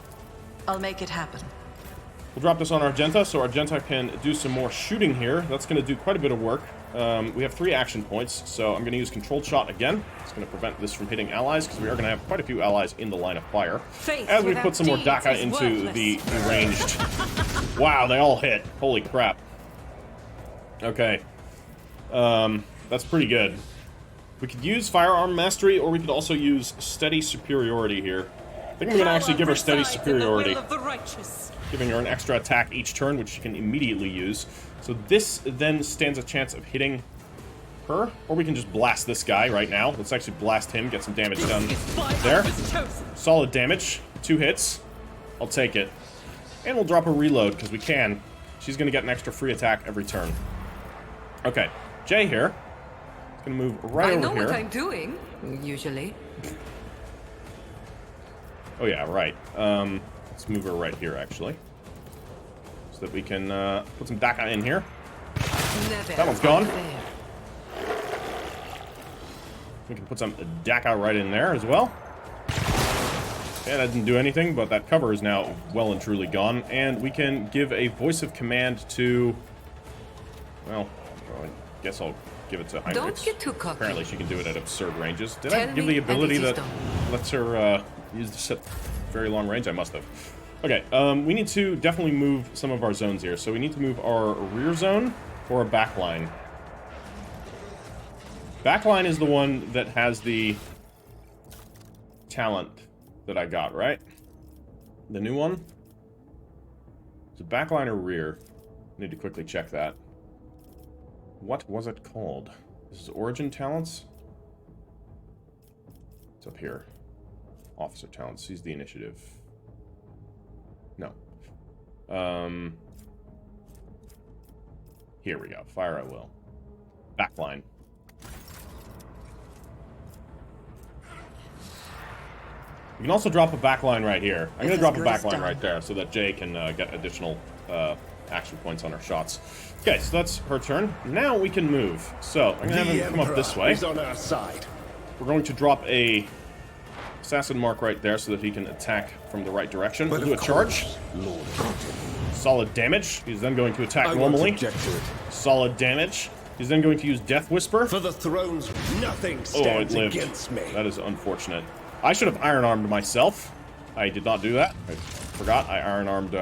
I'll make it happen. We'll drop this on Argenta, so Argenta can do some more shooting here. That's going to do quite a bit of work. We have 3 action points, so I'm going to use Controlled Shot again. It's going to prevent this from hitting allies, because we are going to have quite a few allies in the line of fire. Faith As we without put some more deeds DACA is into worthless. the ranged Wow, they all hit. Holy crap. Okay. That's pretty good. We could use Firearm Mastery, or we could also use Steady Superiority here. I think I'm going to actually give her Steady Superiority, giving her an extra attack each turn, which she can immediately use. So this then stands a chance of hitting her, or we can just blast this guy right now. Let's actually blast him, get some damage done there. Solid damage, 2 hits. I'll take it. And we'll drop a reload, because we can. She's going to get an extra free attack every turn. Okay, Jay here. Gonna move right over here. I know what I'm doing, usually. Oh yeah, right. Let's move her right here, actually. So that we can put some Daka in here. That one's gone. We can put some Daka right in there as well. Yeah, that didn't do anything, but that cover is now well and truly gone. And we can give a voice of command to... Well, I guess I'll give it to Heinrich. Don't get too cocky. Apparently she can do it at absurd ranges. Did I give the ability that lets her use this at very long range? I must have. Okay, we need to definitely move some of our zones here. So we need to move our rear zone or a backline. Backline is the one that has the talent that I got, right? The new one? Is it backline or rear? I need to quickly check that. What was it called? This is Origin Talents? It's up here. Officer Talents. Seize the initiative. No. Here we go. Fire at will. Backline. You can also drop a backline right here. I'm going to drop a backline right there so that Jay can get additional action points on her shots. Okay, so that's her turn. Now we can move. So I'm going to have him come up this way. He's on our side. We're going to drop a assassin mark right there so that he can attack from the right direction. We'll do a charge. Solid damage. He's then going to attack normally. Solid damage. He's then going to use Death Whisper. For the thrones, nothing stands against me. That is unfortunate. I should have Iron Armed myself. I did not do that. I forgot I Iron Armed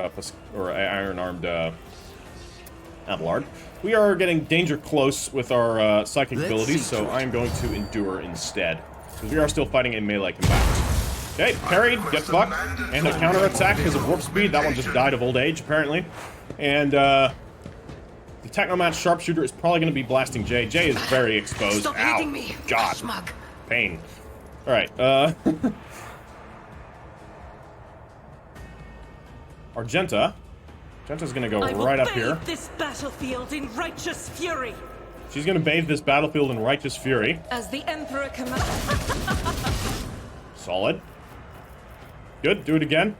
Abelard. We are getting danger close with our psychic abilities, so I'm going to endure instead. Because we are still fighting a melee combatant. Okay, parried, gets fucked, and a counterattack because of warp speed. That one just died of old age, apparently. And the Technomat Sharpshooter is probably going to be blasting Jay. Jay is very exposed. Stop Ow. hitting me. God. Schmuck. Pain. Alright, Argenta. Argenta's gonna go right up here. This battlefield in righteous fury. She's gonna bathe this battlefield in righteous fury. As the Emperor commands. Solid. Good, do it again.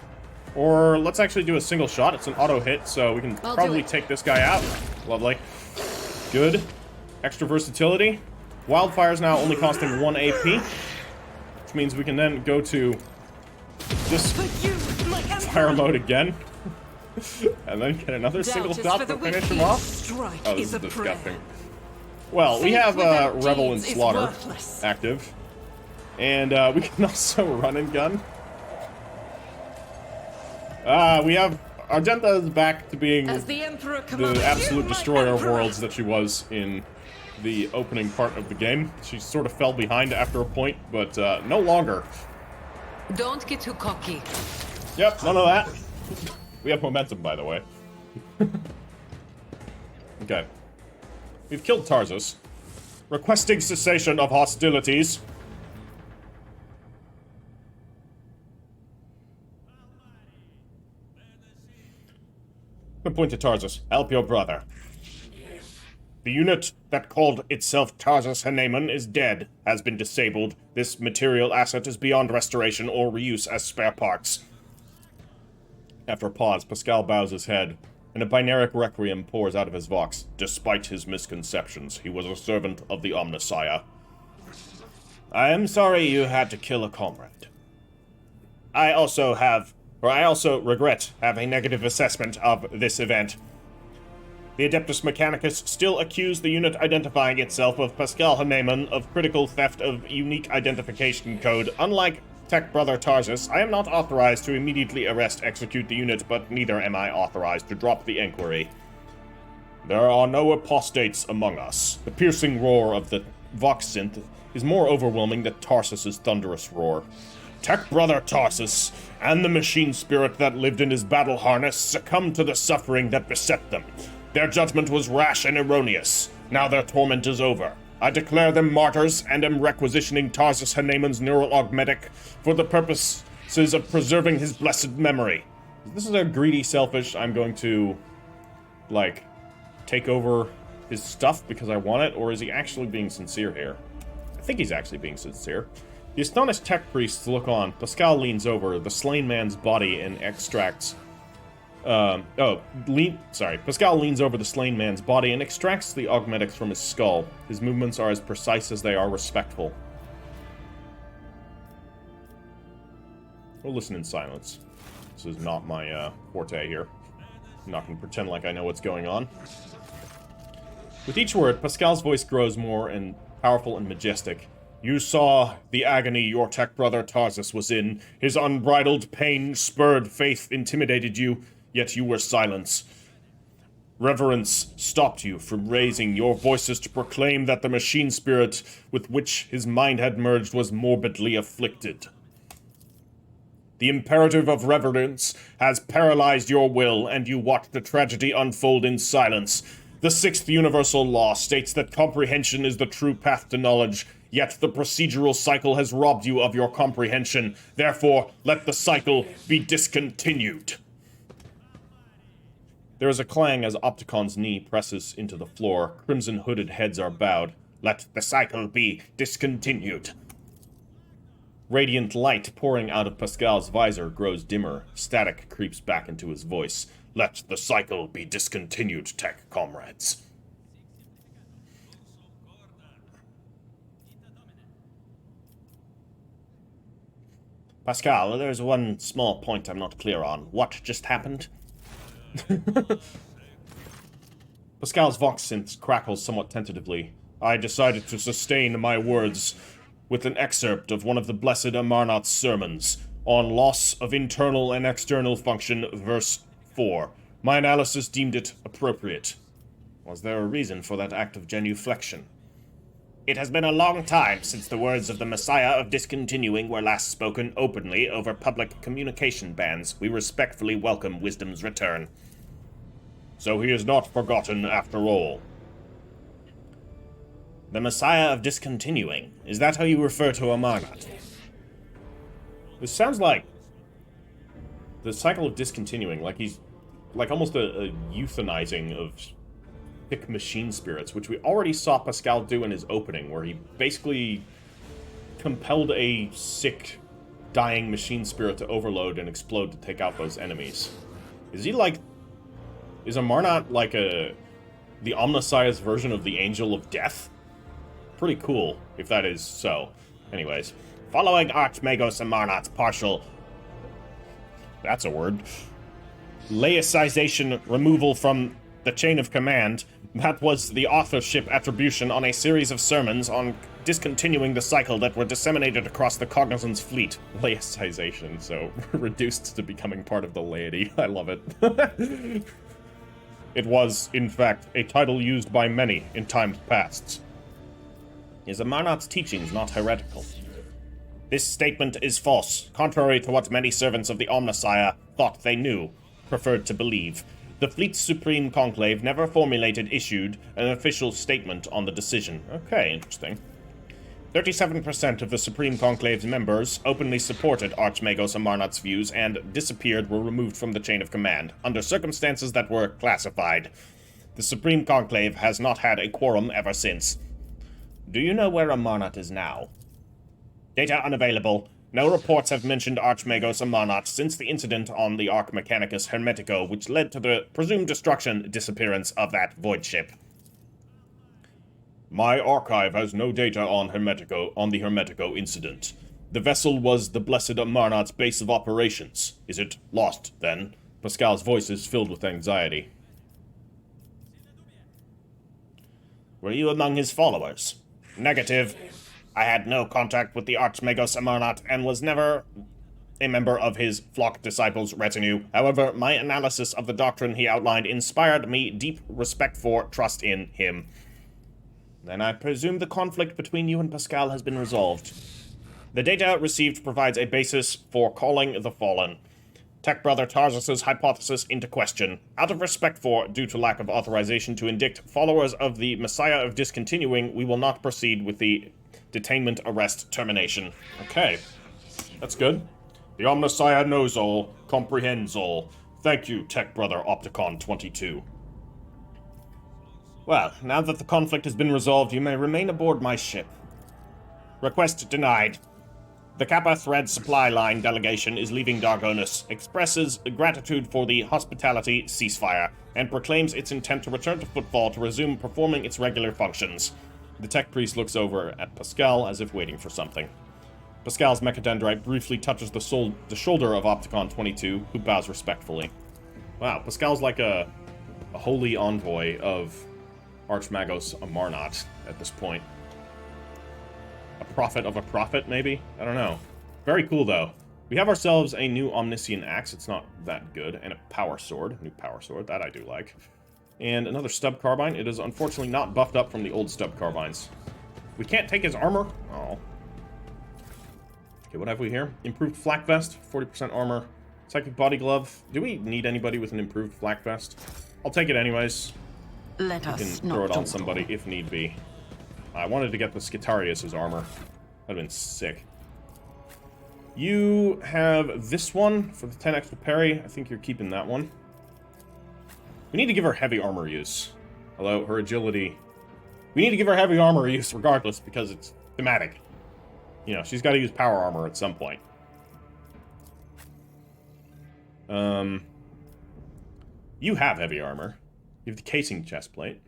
Or let's actually do a single shot. It's an auto hit, so we can probably take this guy out. Lovely. Good. Extra versatility. Wildfire's now only costing 1 AP. Which means we can then go to this fire mode again. And then get another single shot to finish him off. Oh, this is disgusting. Well, we have Revel and Slaughter active. And we can also run and gun. We have Argenta is back to being the absolute destroyer of worlds that she was in the opening part of the game. She sort of fell behind after a point, but no longer. Don't get too cocky. Yep, none of that. We have momentum, by the way. Okay. We've killed Tarzus. Requesting cessation of hostilities. I'm gonna point to Tarzus. Help your brother. The unit that called itself Tarzus Haneman is dead, has been disabled. This material asset is beyond restoration or reuse as spare parts. After a pause, Pascal bows his head, and a binaric requiem pours out of his vox. Despite his misconceptions, he was a servant of the Omnissiah. I am sorry you had to kill a comrade. I also regret having a negative assessment of this event. The Adeptus Mechanicus still accuse the unit identifying itself of Pascal Haneman of critical theft of unique identification code. Unlike Tech Brother Tarsus, I am not authorized to immediately execute the unit, but neither am I authorized to drop the inquiry. There are no apostates among us. The piercing roar of the Vox synth is more overwhelming than Tarsus's thunderous roar. Tech Brother Tarsus and the machine spirit that lived in his battle harness succumbed to the suffering that beset them. Their judgment was rash and erroneous. Now their torment is over. I declare them martyrs and am requisitioning Tarsus Haneman's neural augmetic for the purposes of preserving his blessed memory. This is a greedy, selfish, I'm going to, like, take over his stuff because I want it, or is he actually being sincere here? I think he's actually being sincere. The astonished tech priests look on. Pascal leans over the slain man's body and extracts... Pascal leans over the slain man's body and extracts the augmetics from his skull. His movements are as precise as they are respectful. We'll listen in silence. This is not my, forte here. I'm not gonna pretend like I know what's going on. With each word, Pascal's voice grows more and powerful and majestic. You saw the agony your tech brother Tarsus was in. His unbridled pain spurred faith, intimidated you, yet you were silent. Reverence stopped you from raising your voices to proclaim that the machine spirit with which his mind had merged was morbidly afflicted. The imperative of reverence has paralyzed your will, and you watched the tragedy unfold in silence. The sixth universal law states that comprehension is the true path to knowledge, yet the procedural cycle has robbed you of your comprehension. Therefore, let the cycle be discontinued. There is a clang as Opticon's knee presses into the floor. Crimson-hooded heads are bowed. Let the cycle be discontinued. Radiant light pouring out of Pascal's visor grows dimmer. Static creeps back into his voice. Let the cycle be discontinued, tech comrades. Pascal, there's one small point I'm not clear on. What just happened? Pascal's vox synth crackles somewhat tentatively. I decided to sustain my words with an excerpt of one of the Blessed Amarnot's sermons on loss of internal and external function, verse 4. My analysis deemed it appropriate. Was there a reason for that act of genuflection? It has been a long time since the words of the Messiah of Discontinuing were last spoken openly over public communication bans. We respectfully welcome wisdom's return. So he is not forgotten after all. The Messiah of Discontinuing. Is that how you refer to Amarnot? This sounds like the cycle of discontinuing, like he's like almost a euthanizing of sick machine spirits, which we already saw Pascal do in his opening, where he basically compelled a sick, dying machine spirit to overload and explode to take out those enemies. Is Amarnot like the Omnissiah's version of the Angel of Death? Pretty cool, if that is so. Anyways, following Archmagos Amarnot's partial... that's a word. Laicization removal from the chain of command, that was the authorship attribution on a series of sermons on discontinuing the cycle that were disseminated across the Cognizant's fleet. Laicization, so reduced to becoming part of the laity. I love it. It was, in fact, a title used by many in times past. Is Amarnot's teachings not heretical? This statement is false, contrary to what many servants of the Omnissiah thought they knew, preferred to believe. The Fleet's Supreme Conclave never issued an official statement on the decision. Okay, interesting. 37% of the Supreme Conclave's members openly supported Archmagos Amarnot's views and were removed from the chain of command, under circumstances that were classified. The Supreme Conclave has not had a quorum ever since. Do you know where Amarnot is now? Data unavailable. No reports have mentioned Archmagos Amarnot since the incident on the Arch Mechanicus Hermetico, which led to the presumed disappearance of that void ship. My archive has no data on the Hermetico incident. The vessel was the Blessed Amarnot's base of operations. Is it lost, then? Pascal's voice is filled with anxiety. Were you among his followers? Negative. I had no contact with the Archmagos Amarnat and was never a member of his flock disciples' retinue. However, my analysis of the doctrine he outlined inspired me deep respect for, trust in him. Then I presume the conflict between you and Pascal has been resolved. The data received provides a basis for calling the fallen. Tech Brother Tarsus's hypothesis into question. Out of respect for, due to lack of authorization to indict followers of the Messiah of Discontinuing, we will not proceed with the detainment, arrest, termination. Okay. That's good. The Omnissiah knows all, comprehends all. Thank you, Tech Brother Opticon 22. Well, now that the conflict has been resolved, you may remain aboard my ship. Request denied. The Kappa Thread Supply Line delegation is leaving Dargonus, expresses gratitude for the hospitality ceasefire, and proclaims its intent to return to Footfall to resume performing its regular functions. The Tech Priest looks over at Pascal as if waiting for something. Pascal's Mechadendrite briefly touches the shoulder of Opticon 22, who bows respectfully. Wow, Pascal's like a holy envoy of Archmagos Amarnat at this point. A prophet of a prophet, maybe? I don't know. Very cool, though. We have ourselves a new Omniscient Axe. It's not that good. And a Power Sword. New Power Sword. That I do like. And another Stub Carbine. It is unfortunately not buffed up from the old Stub Carbines. We can't take his armor. Oh. Okay, what have we here? Improved Flak Vest. 40% armor. Psychic Body Glove. Do we need anybody with an improved Flak Vest? I'll take it anyways. Let us can not throw it on dawdle. somebody if need be. I wanted to get the Skitarius' armor. That'd have been sick. You have this one for the 10 extra parry. I think you're keeping that one. We need to give her heavy armor use. Although, her agility... We need to give her heavy armor use regardless, because it's thematic. You know, she's got to use power armor at some point. You have heavy armor. You have the casing chestplate.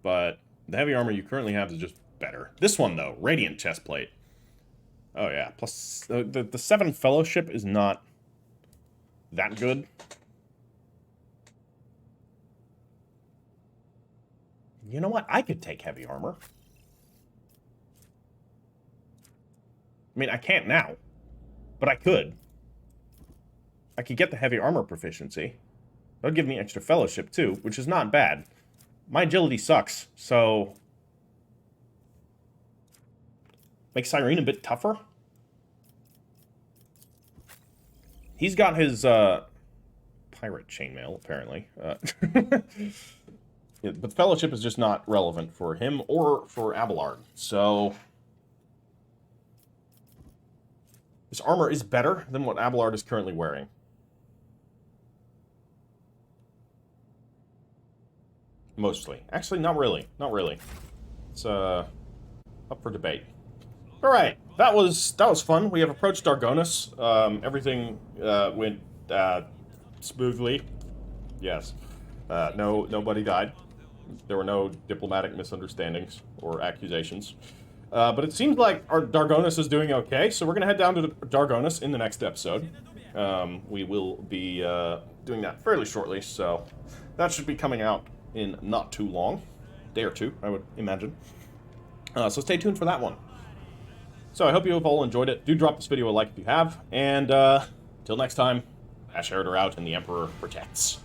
But the heavy armor you currently have is just better. This one, though, Radiant chestplate. Oh, yeah. Plus, the 7 Fellowship is not that good. You know what? I could take heavy armor. I mean, I can't now. But I could. I could get the heavy armor proficiency. That would give me extra Fellowship, too, which is not bad. My agility sucks, so... Make Cyrene a bit tougher? He's got his, pirate chainmail, apparently. Yeah, but Fellowship is just not relevant for him or for Abelard, so... This armor is better than what Abelard is currently wearing. Mostly. Actually, not really. Not really. It's, up for debate. Alright, that was fun. We have approached Dargonus. Everything, went, smoothly. Yes. Nobody died. There were no diplomatic misunderstandings or accusations. But it seems like our Dargonus is doing okay, so we're gonna head down to Dargonus in the next episode. We will be, doing that fairly shortly, so that should be coming out in not too long. Day or two, I would imagine. So stay tuned for that one. So I hope you have all enjoyed it. Do drop this video a like if you have. And till next time, Heritor out and the Emperor protects.